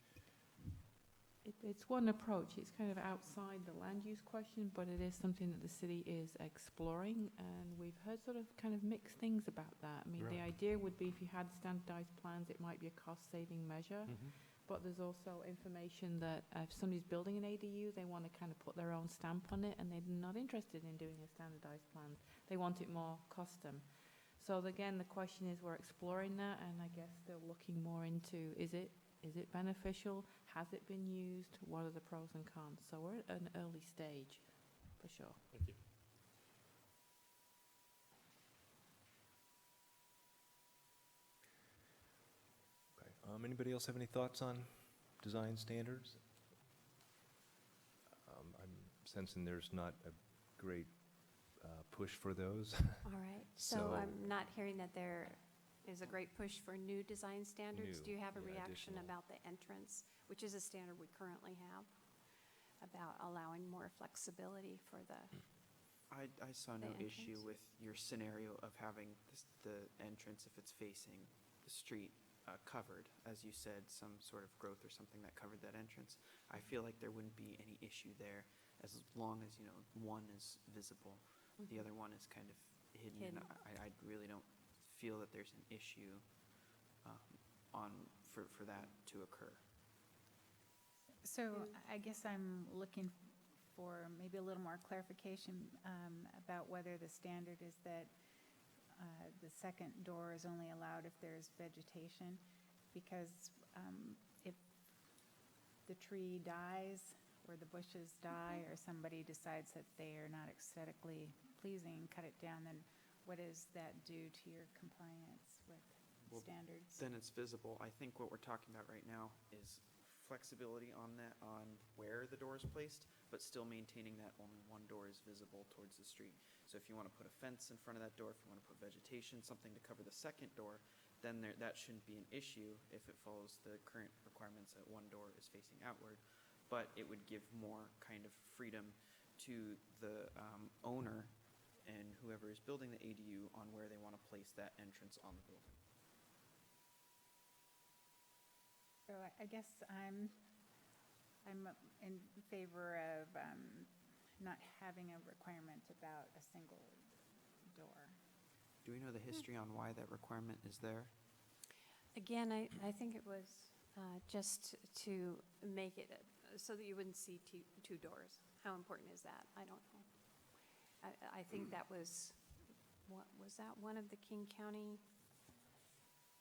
It's one approach. It's kind of outside the land use question, but it is something that the city is exploring, and we've heard sort of kind of mixed things about that. I mean, the Right. idea would be if you had standardized plans, it might be a cost-saving measure, Mm-hmm. but there's also information that if somebody's building an ADU, they want to kind of put their own stamp on it, and they're not interested in doing a standardized plan. They want it more custom. So again, the question is, we're exploring that, and I guess they're looking more into, is it beneficial? Has it been used? What are the pros and cons? So we're at an early stage, for sure. Thank you. Okay. Anybody else have any thoughts on design standards? I'm sensing there's not a great push for those. All right, so So- I'm not hearing that there is a great push for new design standards. New, Do you have a yeah, reaction additional. about the entrance, which is a standard we currently have, about allowing more flexibility for the, I saw The no issue entrance? with your scenario of having the entrance, if it's facing the street, covered, as you said, some sort of growth or something that covered that entrance. I feel like there wouldn't be any issue there as long as, one is visible, the other one is kind of hidden. And Hidden. I really don't feel that there's an issue for that to occur. So I guess I'm looking for maybe a little more clarification about whether the standard is that the second door is only allowed if there's vegetation, because if the tree dies or the bushes die or somebody decides that they are not aesthetically pleasing and cut it down, then what does that do to your compliance with Well, standards? Then it's visible. I think what we're talking about right now is flexibility on that, on where the door is placed, but still maintaining that only one door is visible towards the street. So if you want to put a fence in front of that door, if you want to put vegetation, something to cover the second door, then that shouldn't be an issue if it follows the current requirements that one door is facing outward. But it would give more kind of freedom to the owner and whoever is building the ADU on where they want to place that entrance on the building. So I guess I'm in favor of not having a requirement about a single door. Do we know the history on why that requirement is there? again, I think it was just to make it so that you wouldn't see two doors. How important is that? I don't know. I think that was that one of the King County?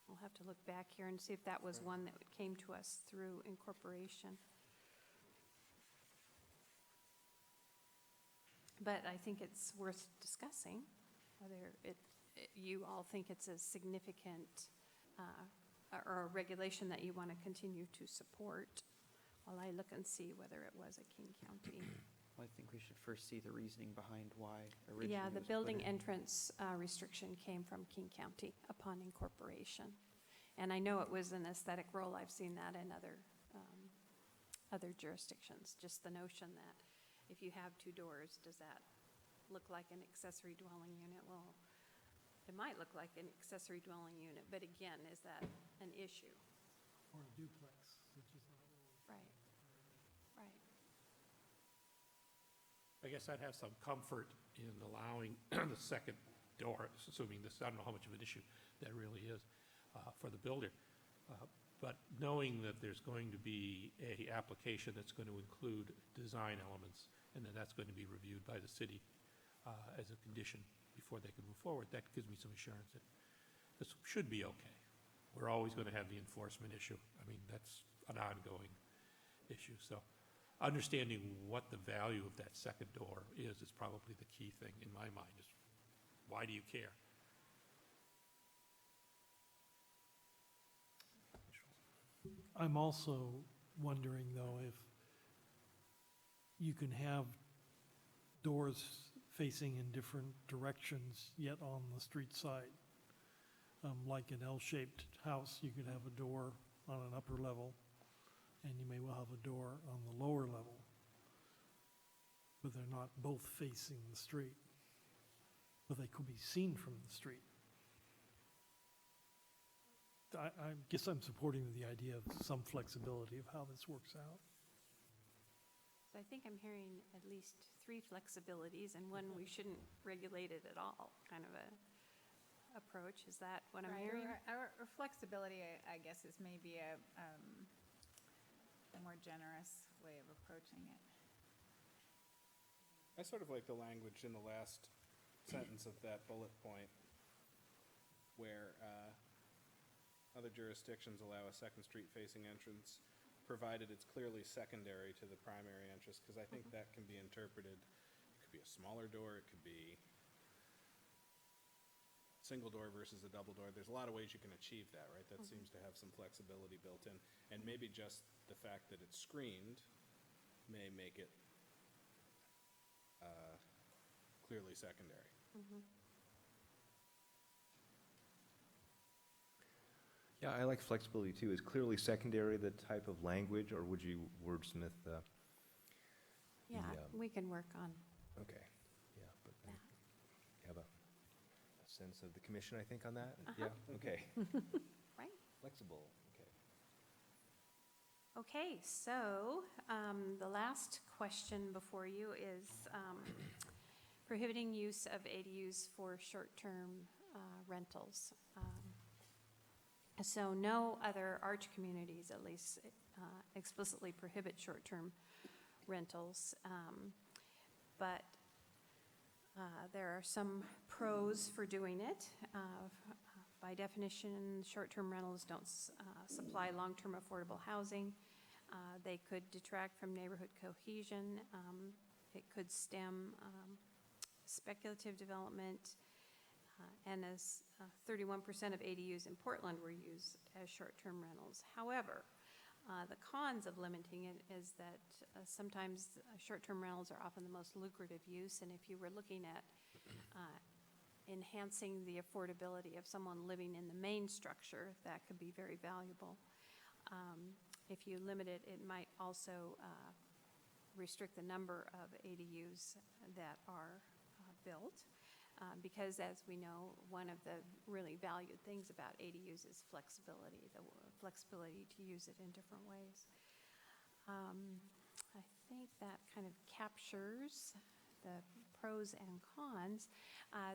We'll have to look back here and see if that was one that came to us through incorporation. But I think it's worth discussing whether you all think it's a significant or a regulation that you want to continue to support while I look and see whether it was a King County. Well, I think we should first see the reasoning behind why originally Yeah, it the was put building in. entrance restriction came from King County upon incorporation. And I know it was an aesthetic role. I've seen that in other jurisdictions. Just the notion that if you have two doors, does that look like an accessory dwelling unit? Well, it might look like an accessory dwelling unit, but again, is that an issue? Or a duplex, which is not really. Right, right. I guess I'd have some comfort in allowing the second door, assuming this, I don't know how much of an issue that really is for the builder. But knowing that there's going to be a application that's going to include design elements, and then that's going to be reviewed by the city as a condition before they can move forward, that gives me some assurance that this should be okay. We're always going to have the enforcement issue. I mean, that's an ongoing issue. So understanding what the value of that second door is probably the key thing in my mind, is why do you care? I'm also wondering, though, if you can have doors facing in different directions, yet on the street side. Like an L-shaped house, you could have a door on an upper level, and you may well have a door on the lower level, but they're not both facing the street, but they could be seen from the street. I guess I'm supporting the idea of some flexibility of how this works out. So I think I'm hearing at least 3 flexibilities, and one, we shouldn't regulate it at all, kind of a approach. Is that what I'm Right, hearing? or flexibility, I guess, is maybe a more generous way of approaching it. I sort of like the language in the last sentence of that bullet point where other jurisdictions allow a second street-facing entrance, provided it's clearly secondary to the primary entrance, because I think that can be interpreted, it could be a smaller door, it could be single door versus a double door. There's a lot of ways you can achieve that, right? That seems to have some flexibility built in. And maybe just the fact that it's screened may make it clearly secondary. Yeah, I like flexibility too. Is clearly secondary the type of language, or would you wordsmith Yeah, we can work on okay, yeah, but you have a sense of the commission, I think, on that? Yeah, okay. Right. Flexible, okay. Okay, so the last question before you is prohibiting use of ADUs for short-term rentals. So no other arch communities, at least, explicitly prohibit short-term rentals, but there are some pros for doing it. By definition, short-term rentals don't supply long-term affordable housing. They could detract from neighborhood cohesion. It could stem speculative development. And as 31% of ADUs in Portland were used as short-term rentals. However, the cons of limiting it is that sometimes short-term rentals are often the most lucrative use, and if you were looking at enhancing the affordability of someone living in the main structure, that could be very valuable. If you limit it, it might also restrict the number of ADUs that are built. Because as we know, one of the really valued things about ADUs is flexibility, the flexibility to use it in different ways. I think that kind of captures the pros and cons.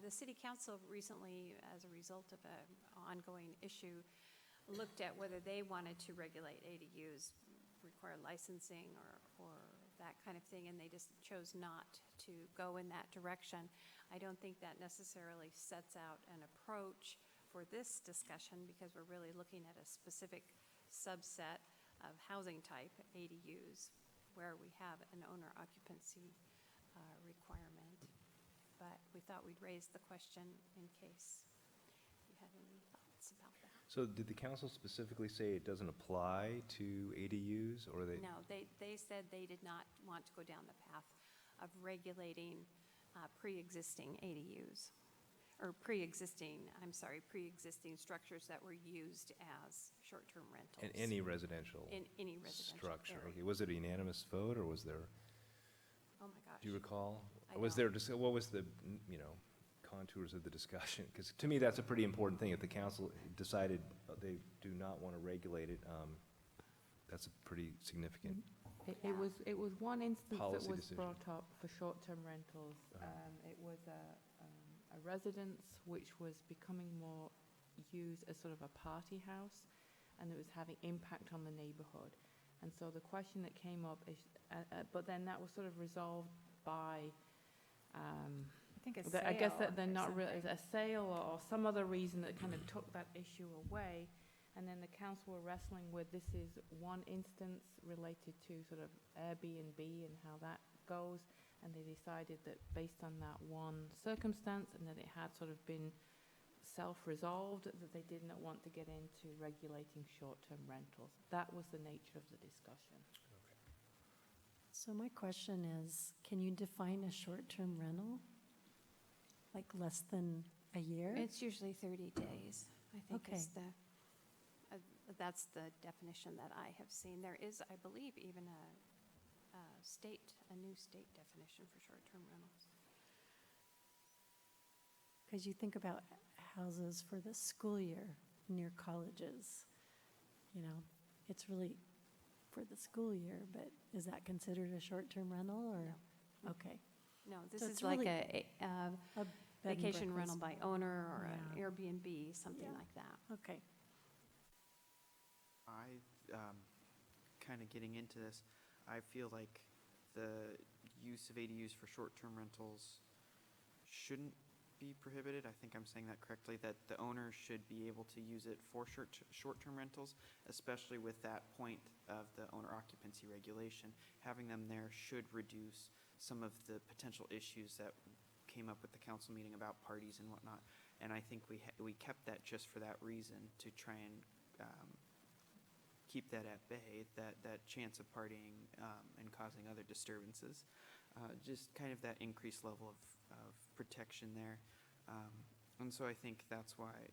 The City Council recently, as a result of an ongoing issue, looked at whether they wanted to regulate ADUs, require licensing or that kind of thing, and they just chose not to go in that direction. I don't think that necessarily sets out an approach for this discussion because we're really looking at a specific subset of housing type, ADUs, where we have an owner occupancy requirement. But we thought we'd raise the question in case you had any thoughts about that. So did the council specifically say it doesn't apply to ADUs, or they? No, they said they did not want to go down the path of regulating pre-existing ADUs, or pre-existing structures that were used as short-term rentals. In any residential? In any residential structure. area. Okay, was it a unanimous vote, or was there, Oh, my gosh. do you recall? I Was don't. there, what was the, contours of the discussion? Because to me, that's a pretty important thing. If the council decided they do not want to regulate it, that's a pretty significant. It was one instance that Policy was decision. brought up for short-term rentals. It was a residence which was becoming more used as sort of a party house, and it was having impact on the neighborhood. And so the question that came up is, but then that was sort of resolved by, I think a I guess sale that they're or not really, something. a sale or some other reason that kind of took that issue away. And then the council were wrestling with, this is one instance related to sort of Airbnb and how that goes. And they decided that based on that one circumstance and that it had sort of been self-resolved, that they did not want to get into regulating short-term rentals. That was the nature of the discussion. So my question is, can you define a short-term rental? Like less than a year? It's usually 30 days. I think Okay. is that's the definition that I have seen. There is, I believe, even a new state definition for short-term rentals. Because you think about houses for the school year near colleges, you know, it's really for the school year, but is that considered a short-term rental or? No. Okay. No, this So is it's like really a A bed and vacation rental breakfast. by owner or an Yeah. Airbnb, something Yeah. like that. Okay. Kind of getting into this, I feel like the use of ADUs for short-term rentals shouldn't be prohibited. I think I'm saying that correctly, that the owner should be able to use it for short-term rentals, especially with that point of the owner occupancy regulation. Having them there should reduce some of the potential issues that came up with the council meeting about parties and whatnot. And I think we kept that just for that reason, to try and keep that at bay, that chance of partying and causing other disturbances. Just kind of that increased level of protection there. And so I think that's why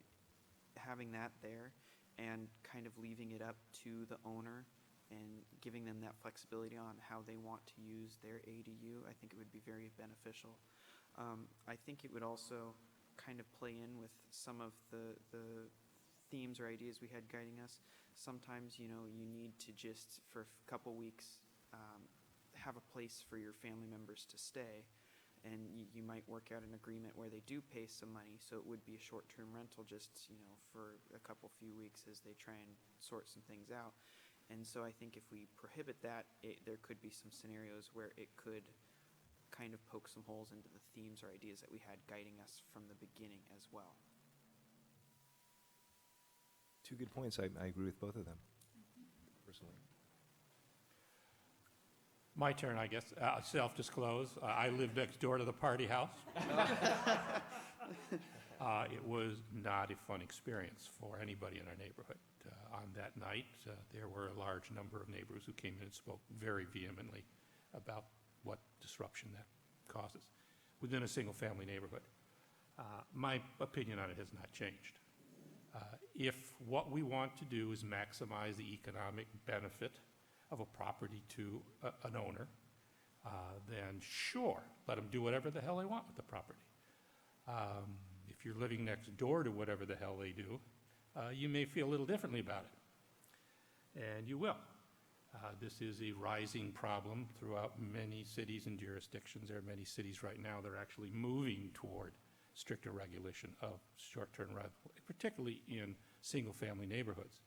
having that there and kind of leaving it up to the owner and giving them that flexibility on how they want to use their ADU, I think it would be very beneficial. I think it would also kind of play in with some of the themes or ideas we had guiding us. Sometimes, you need to just, for a couple weeks, have a place for your family members to stay. And you might work out an agreement where they do pay some money, so it would be a short-term rental just, for a few weeks as they try and sort some things out. And so I think if we prohibit that, there could be some scenarios where it could kind of poke some holes into the themes or ideas that we had guiding us from the beginning as well. Two good points. I agree with both of them, personally. My turn, I guess. Self-disclose, I live next door to the party house. It was not a fun experience for anybody in our neighborhood. On that night, there were a large number of neighbors who came in and spoke very vehemently about what disruption that causes within a single-family neighborhood. My opinion on it has not changed. If what we want to do is maximize the economic benefit of a property to an owner, then sure, let them do whatever the hell they want with the property. If you're living next door to whatever the hell they do, you may feel a little differently about it, and you will. This is a rising problem throughout many cities and jurisdictions. There are many cities right now that are actually moving toward stricter regulation of short-term rental, particularly in single-family neighborhoods.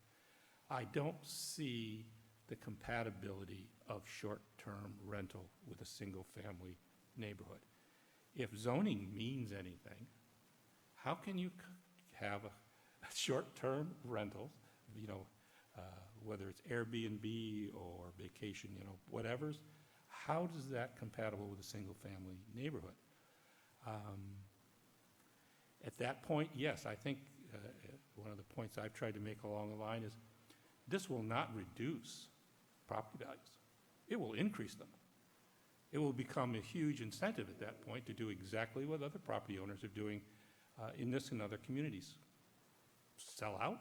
I don't see the compatibility of short-term rental with a single-family neighborhood. If zoning means anything, how can you have a short-term rental, whether it's Airbnb or vacation, whatever's, how is that compatible with a single-family neighborhood? At that point, yes, I think one of the points I've tried to make along the line is this will not reduce property values. It will increase them. It will become a huge incentive at that point to do exactly what other property owners are doing in this and other communities. Sell out,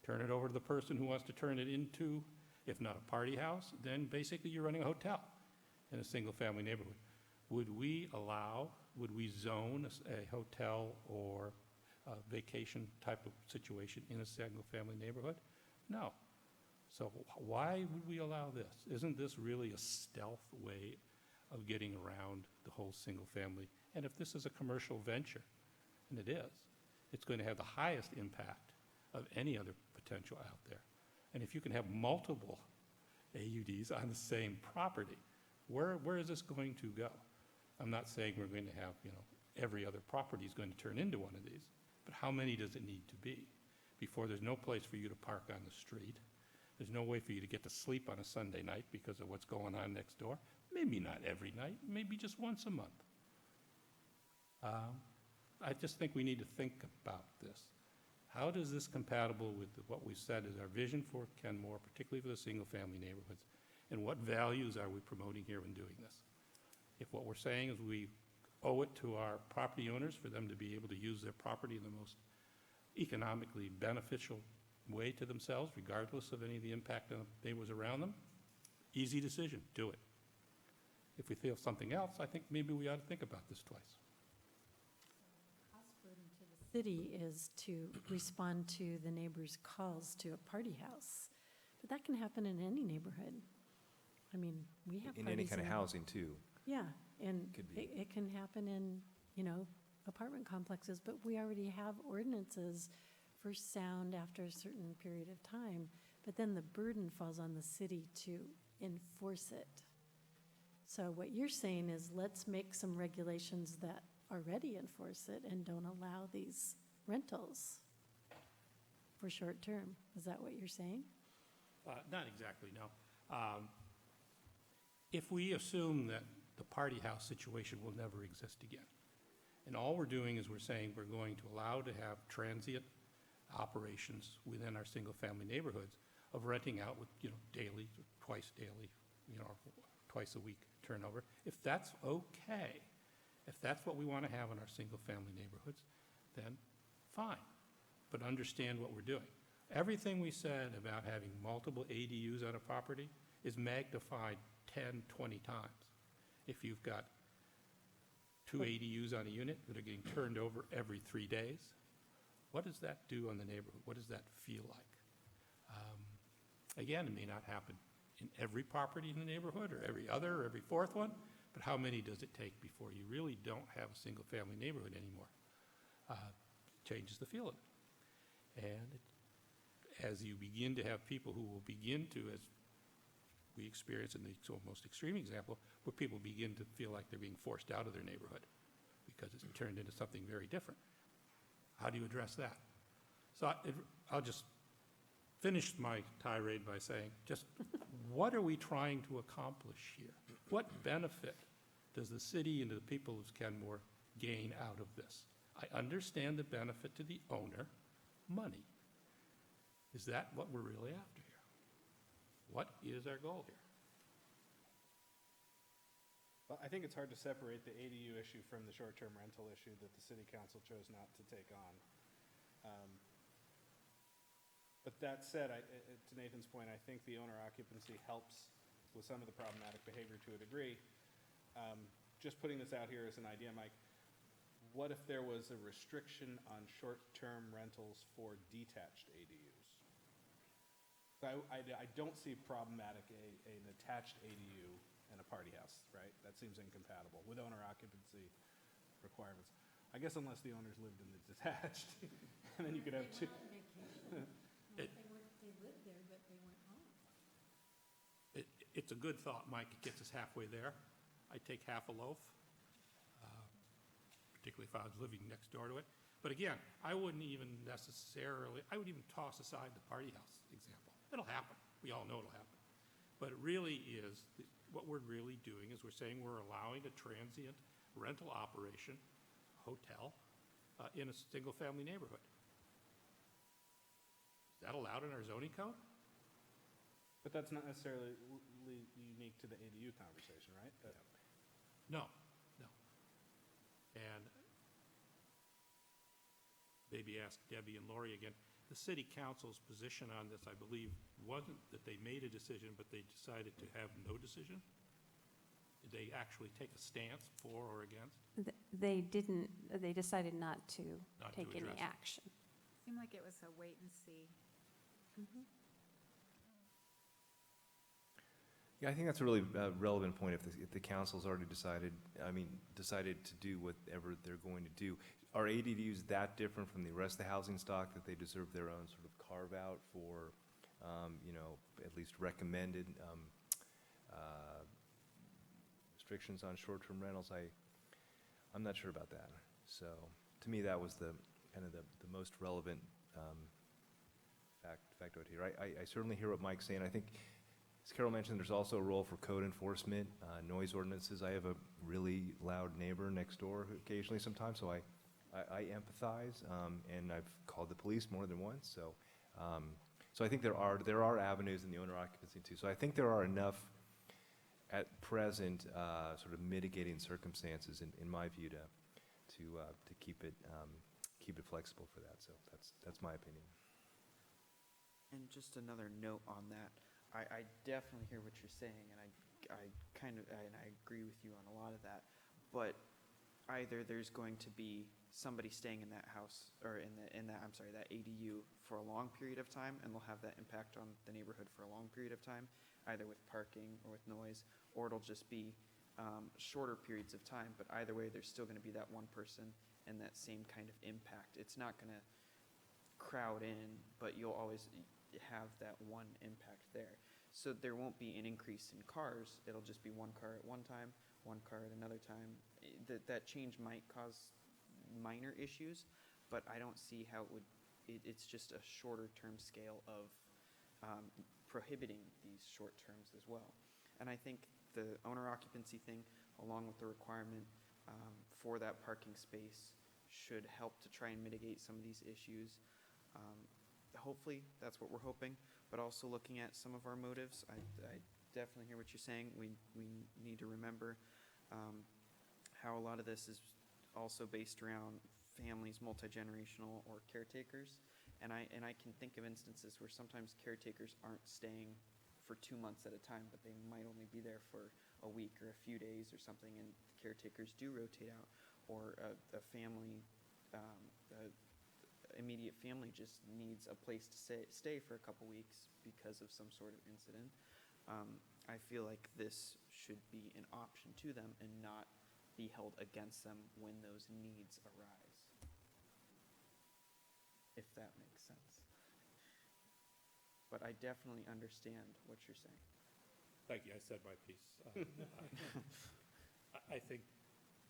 turn it over to the person who wants to turn it into, if not a party house, then basically you're running a hotel in a single-family neighborhood. Would we zone a hotel or a vacation type of situation in a single-family neighborhood? No. So why would we allow this? Isn't this really a stealth way of getting around the whole single-family? And if this is a commercial venture, and it is, it's going to have the highest impact of any other potential out there. And if you can have multiple AUDs on the same property, where is this going to go? I'm not saying we're going to have, every other property is going to turn into one of these, but how many does it need to be before there's no place for you to park on the street? There's no way for you to get to sleep on a Sunday night because of what's going on next door. Maybe not every night, maybe just once a month. I just think we need to think about this. How does this compatible with what we said is our vision for Kenmore, particularly for the single-family neighborhoods, and what values are we promoting here when doing this? If what we're saying is we owe it to our property owners for them to be able to use their property in the most economically beneficial way to themselves, regardless of any of the impact on the neighbors around them, easy decision, do it. If we feel something else, I think maybe we ought to think about this twice. City is to respond to the neighbors' calls to a party house. But that can happen in any neighborhood. I mean, we have parties In any kind of housing, too. Yeah, and Could be. it can happen in, apartment complexes, but we already have ordinances for sound after a certain period of time. But then the burden falls on the city to enforce it. So what you're saying is, let's make some regulations that already enforce it and don't allow these rentals for short term. Is that what you're saying? Not exactly, no. If we assume that the party house situation will never exist again, and all we're doing is we're saying we're going to allow to have transient operations within our single-family neighborhoods of renting out with, daily, twice daily, twice a week turnover, if that's okay, if that's what we want to have in our single-family neighborhoods, then fine. But understand what we're doing. Everything we said about having multiple ADUs on a property is magnified 10, 20 times. If you've got 2 ADUs on a unit that are getting turned over every 3 days, what does that do on the neighborhood? What does that feel like? Again, it may not happen in every property in the neighborhood or every other or every fourth one, but how many does it take before you really don't have a single-family neighborhood anymore? Changes the feel of it. And as you begin to have people who will begin to, as we experience in the most extreme example, where people begin to feel like they're being forced out of their neighborhood because it's turned into something very different. How do you address that? So I'll just finish my tirade by saying, just what are we trying to accomplish here? What benefit does the city and the people of Kenmore gain out of this? I understand the benefit to the owner, money. Is that what we're really after here? What is our goal here? Well, I think it's hard to separate the ADU issue from the short-term rental issue that the city council chose not to take on. But that said, to Nathan's point, I think the owner occupancy helps with some of the problematic behavior to a degree. Just putting this out here as an idea, Mike, what if there was a restriction on short-term rentals for detached ADUs? So I don't see problematic an attached ADU and a party house, right? That seems incompatible with owner occupancy requirements. I guess unless the owners lived in the detached, and then you could have two. They lived there, but they weren't home. It's a good thought, Mike. It gets us halfway there. I take half a loaf, particularly if I was living next door to it. But again, I wouldn't even necessarily, I would even toss aside the party house example. It'll happen. We all know it'll happen. But it really is, what we're really doing is we're saying we're allowing a transient rental operation, hotel, in a single-family neighborhood. Is that allowed in our zoning code? But that's not necessarily unique to the ADU conversation, right? No. And maybe ask Debbie and Lori again. The city council's position on this, I believe, wasn't that they made a decision, but they decided to have no decision? Did they actually take a stance for or against? They didn't, they decided not to Not to take any address it. action. Seemed like it was a wait and see. Yeah, I think that's a really relevant point. If the council's already decided to do whatever they're going to do, are ADUs that different from the rest of the housing stock that they deserve their own sort of carve out for, at least recommended restrictions on short-term rentals? I'm not sure about that. So to me, that was the most relevant factoid here. I certainly hear what Mike's saying. I think, as Carol mentioned, there's also a role for code enforcement, noise ordinances. I have a really loud neighbor next door occasionally sometimes, so I empathize, and I've called the police more than once. So I think there are avenues in the owner occupancy too. So I think there are enough at present sort of mitigating circumstances, in my view, to keep it keep it flexible for that, so that's my opinion. And just another note on that, I definitely hear what you're saying, and I agree with you on a lot of that, but either there's going to be somebody staying in that house, or that ADU for a long period of time, and they'll have that impact on the neighborhood for a long period of time, either with parking or with noise, or it'll just be shorter periods of time, but either way, there's still gonna be that one person and that same kind of impact. It's not gonna crowd in, but you'll always have that one impact there. So there won't be an increase in cars, it'll just be one car at one time, one car at another time. That change might cause minor issues, but I don't see how it would, it's just a shorter term scale of prohibiting these short terms as well. And I think the owner occupancy thing, along with the requirement for that parking space, should help to try and mitigate some of these issues. Hopefully, that's what we're hoping, but also looking at some of our motives, I definitely hear what you're saying. We need to remember how a lot of this is also based around families, multi-generational, or caretakers. And I can think of instances where sometimes caretakers aren't staying for 2 months at a time, but they might only be there for a week or a few days or something, and caretakers do rotate out, or a family, immediate family just needs a place to stay for a couple weeks because of some sort of incident. I feel like this should be an option to them and not be held against them when those needs arise, if that makes sense. But I definitely understand what you're saying. Thank you, I said my piece. I think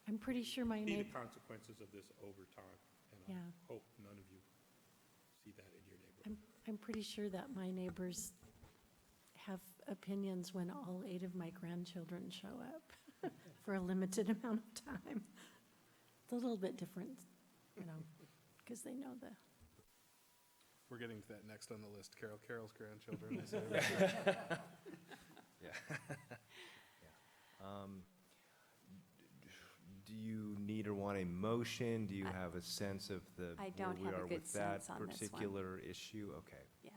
I'm pretty sure my see the neighbor, consequences of this over time, and Yeah. I hope none of you see that in your neighborhood. I'm pretty sure that my neighbors have opinions when all 8 of my grandchildren show up for a limited amount of time. It's a little bit different, because they know the. We're getting to that next on the list, Carol's grandchildren. Yeah. Do you need or want a motion? Do you have a sense of I don't where we have a are good with that sense on this one. particular issue? Okay. Yeah.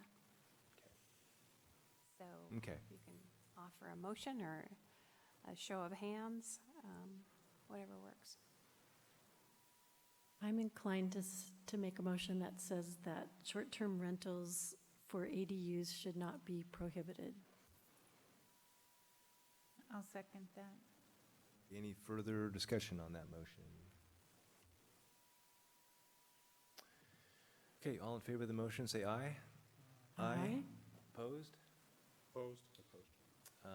So Okay. you can offer a motion or a show of hands, whatever works. I'm inclined to make a motion that says that short-term rentals for ADUs should not be prohibited. I'll second that. Any further discussion on that motion? Okay, all in favor of the motion, say aye. Aye. Opposed? Opposed?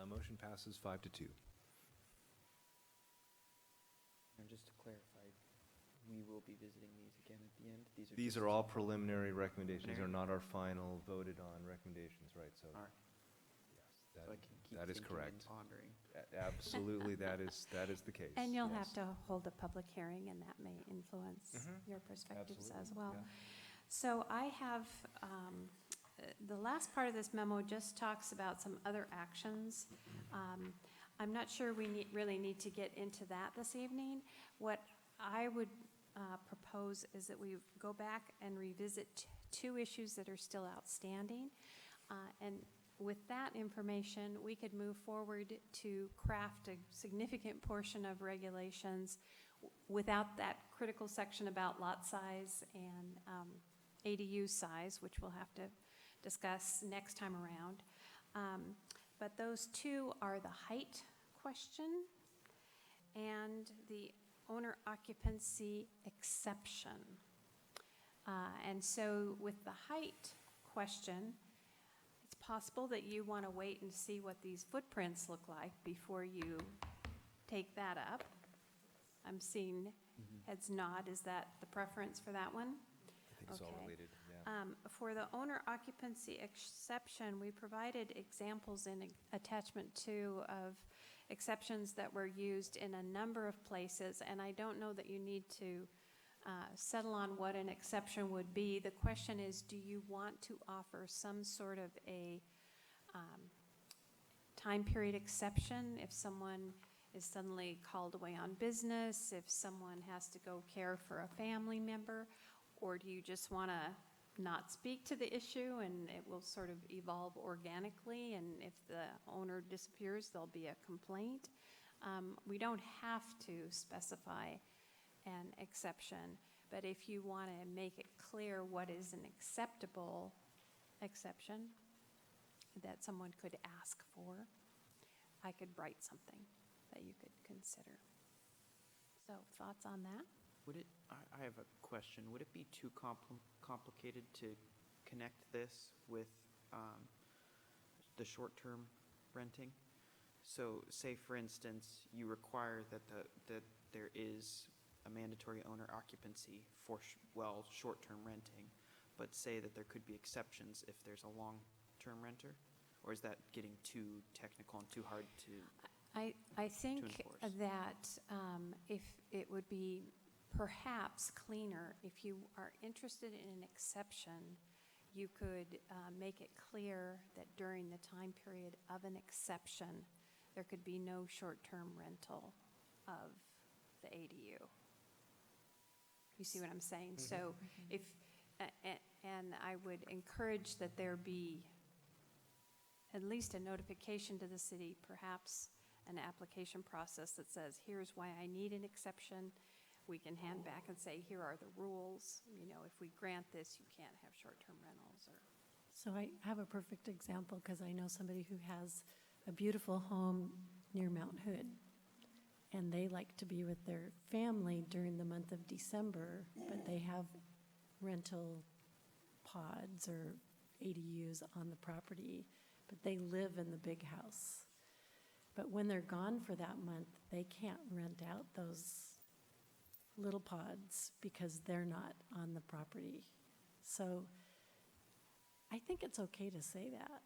Motion passes 5-2. And just to clarify, we will be visiting these again at the end? These are all preliminary recommendations, these are Preliminary. not our final voted on recommendations, right? So, All right, yes, so I can keep that is thinking and correct. pondering. Absolutely, that is the case. And you'll have yes. to hold a public hearing, and that may influence your perspectives as Absolutely, well. yeah. So I have, the last part of this memo just talks about some other actions. I'm not sure we really need to get into that this evening. What I would propose is that we go back and revisit 2 issues that are still outstanding. And with that information, we could move forward to craft a significant portion of regulations without that critical section about lot size and ADU size, which we'll have to discuss next time around. But those 2 are the height question and the owner occupancy exception. And so with the height question, it's possible that you want to wait and see what these footprints look like before you take that up. I'm seeing heads nod. Is that the preference for that one? I think it's all Okay. related, yeah. For the owner occupancy exception, we provided examples in attachment 2 of exceptions that were used in a number of places, and I don't know that you need to settle on what an exception would be. The question is, do you want to offer some sort of a time period exception if someone is suddenly called away on business, if someone has to go care for a family member, Or do you just want to not speak to the issue and it will sort of evolve organically, and if the owner disappears, there'll be a complaint? We don't have to specify an exception, but if you want to make it clear what is an acceptable exception that someone could ask for, I could write something that you could consider. So thoughts on that? Would it, I have a question. Would it be too complicated to connect this with the short-term renting? So say, for instance, you require that there is a mandatory owner occupancy for, short-term renting, but say that there could be exceptions if there's a long-term renter? Or is that getting too technical and too hard to? I think enforce. that if it would be perhaps cleaner, if you are interested in an exception, you could make it clear that during the time period of an exception, there could be no short-term rental of the ADU. You see what I'm saying? So if, and I would encourage that there be at least a notification to the city, perhaps an application process that says, here's why I need an exception. We can hand back and say, here are the rules. You know, if we grant this, you can't have short-term rentals. Or So I have a perfect example because I know somebody who has a beautiful home near Mount Hood. And they like to be with their family during the month of December, but they have rental pods or ADUs on the property, but they live in the big house. But when they're gone for that month, they can't rent out those little pods because they're not on the property. So I think it's okay to say that,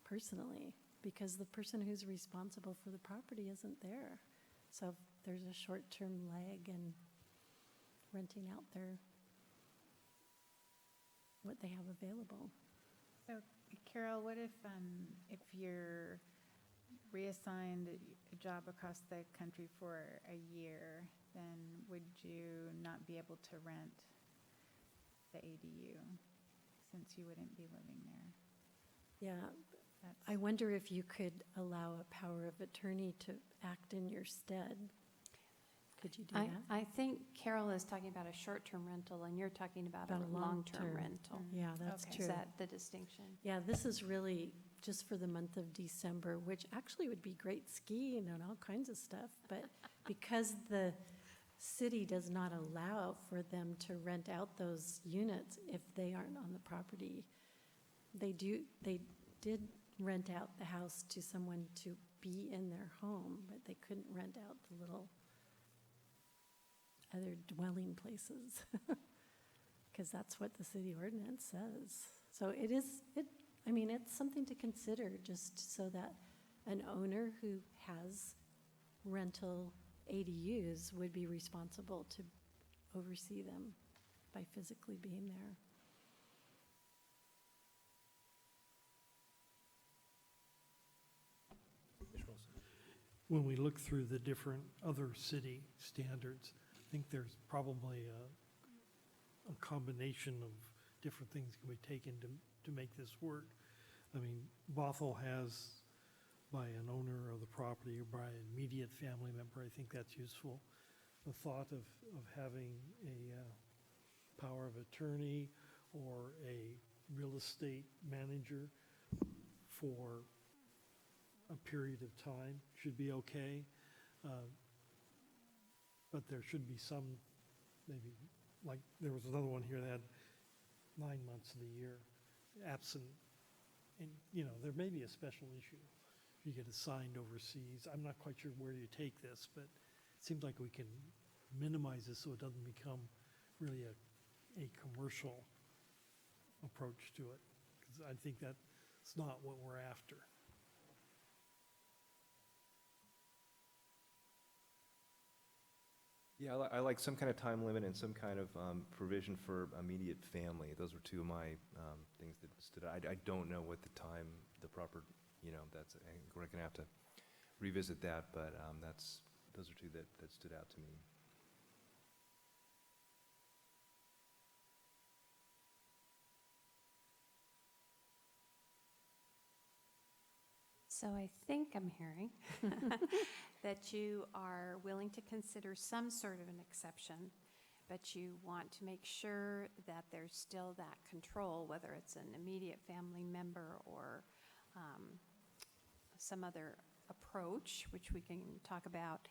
personally, because the person who's responsible for the property isn't there. So if there's a short-term lag in renting out what they have available. So Carol, what if you're reassigned a job across the country for a year, then would you not be able to rent the ADU since you wouldn't be living there? Yeah, That's- I wonder if you could allow a power of attorney to act in your stead. Could you do that? I think Carol is talking about a short-term rental, and you're talking about a About a long-term long-term. rental. Yeah, that's Okay. true. Is that the distinction? Yeah, this is really just for the month of December, which actually would be great skiing and all kinds of stuff. But because the city does not allow for them to rent out those units if they aren't on the property, they did rent out the house to someone to be in their home, but they couldn't rent out the little other dwelling places. Because that's what the city ordinance says. So it's something to consider, just so that an owner who has rental ADUs would be responsible to oversee them by physically being there. When we look through the different other city standards, I think there's probably a combination of different things can be taken to make this work. I mean, Bothell has, by an owner of the property or by an immediate family member, I think that's useful. The thought of having a power of attorney or a real estate manager for a period of time should be okay. But there should be some, maybe, like, there was another one here that had 9 months of the year absent. And, there may be a special issue. If you get assigned overseas, I'm not quite sure where you take this, but it seems like we can minimize this so it doesn't become really a commercial approach to it. Because I think that's not what we're after. Yeah, I like some kind of time limit and some kind of provision for immediate family. Those were two of my things that stood out. I don't know what the proper, that's, I think we're going to have to revisit that, but those are two that stood out to me. So I think I'm hearing that you are willing to consider some sort of an exception, but you want to make sure that there's still that control, whether it's an immediate family member or some other approach, which we can talk about,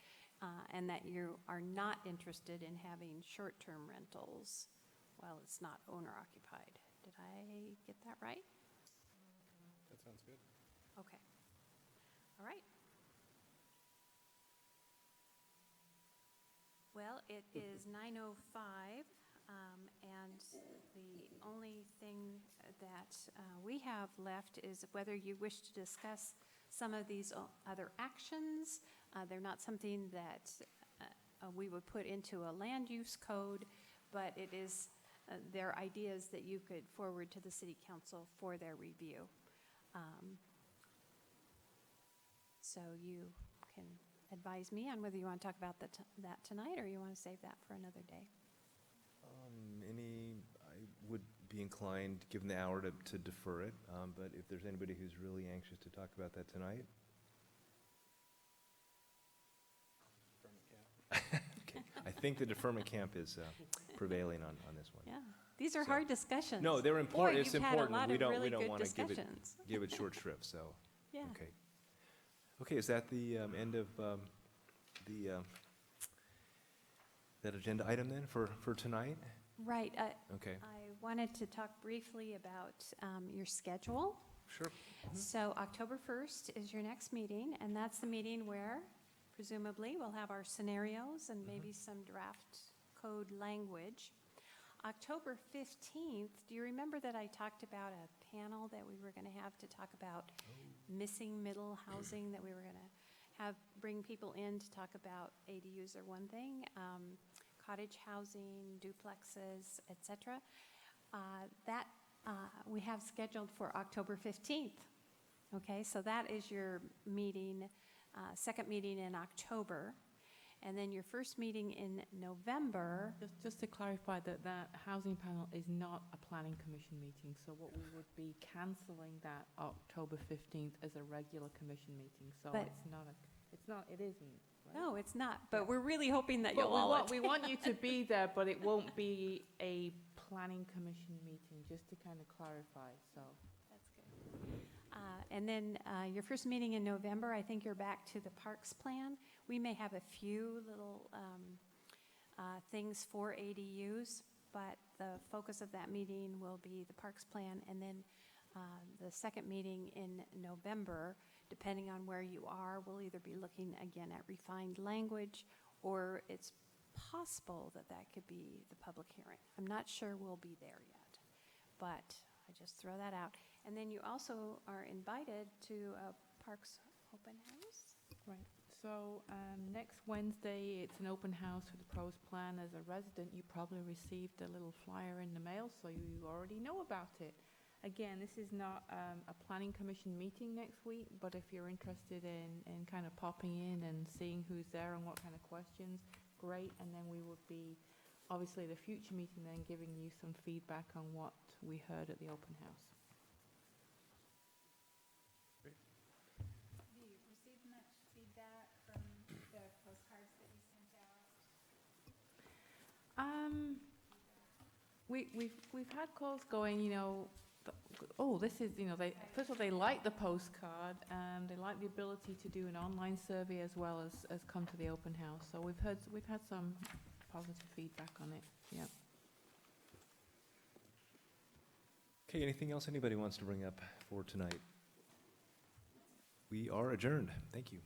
and that you are not interested in having short-term rentals while it's not owner-occupied. Did I get that right? That sounds good. Okay. All right. Well, it is 9:05, and the only thing that we have left is whether you wish to discuss some of these other actions. They're not something that we would put into a land use code, but it is they're ideas that you could forward to the city council for their review. So you can advise me on whether you want to talk about that tonight or you want to save that for another day. I would be inclined, given the hour, to defer it, but if there's anybody who's really anxious to talk about that tonight. Okay. I think the deferment camp is prevailing on this one. Yeah, these are So- hard discussions. No, they're important. It's Boy, you've had important. a lot We of don't really good want to discussions. give it short shrift, so, Yeah. okay. Okay, is that the end of that agenda item then for tonight? Right. Okay, I wanted to talk briefly about your schedule. sure. So October 1st is your next meeting, and that's the meeting where presumably we'll have our scenarios and maybe some draft code language. October 15th, do you remember that I talked about a panel that we were going to have to talk about missing middle housing, that we were going to bring people in to talk about ADUs are one thing, cottage housing, duplexes, et cetera. That we have scheduled for October 15th. Okay, so that is your meeting, second meeting in October. And then your first meeting in November. Just to clarify that housing panel is not a planning commission meeting, so what we would be cancelling that October 15th as a regular commission meeting, so But- it isn't, right? No, it's not, but we're really hoping that But you'll all we want you to be there, but it won't be a planning commission meeting, just to kind of clarify, so. That's good. And then your first meeting in November, I think you're back to the parks plan. We may have a few little things for ADUs, but the focus of that meeting will be the parks plan. And then the second meeting in November, depending on where you are, we'll either be looking again at refined language, or it's possible that that could be the public hearing. I'm not sure we'll be there yet, but I just throw that out. And then you also are invited to a Parks open house. Right, so next Wednesday, it's an open house for the pros plan. As a resident, you probably received a little flyer in the mail, so you already know about it. Again, this is not a planning commission meeting next week, but if you're interested in kind of popping in and seeing who's there and what kind of questions, great. And then we would be, obviously, the future meeting then giving you some feedback on what we heard at the open house. Have you received much feedback from the postcards that you sent out? We've had calls going, this is, first of all, they like the postcard, they like the ability to do an online survey as well as come to the open house. So we've had some positive feedback on it, yeah. Okay, anything else anybody wants to bring up for tonight? We are adjourned. Thank you.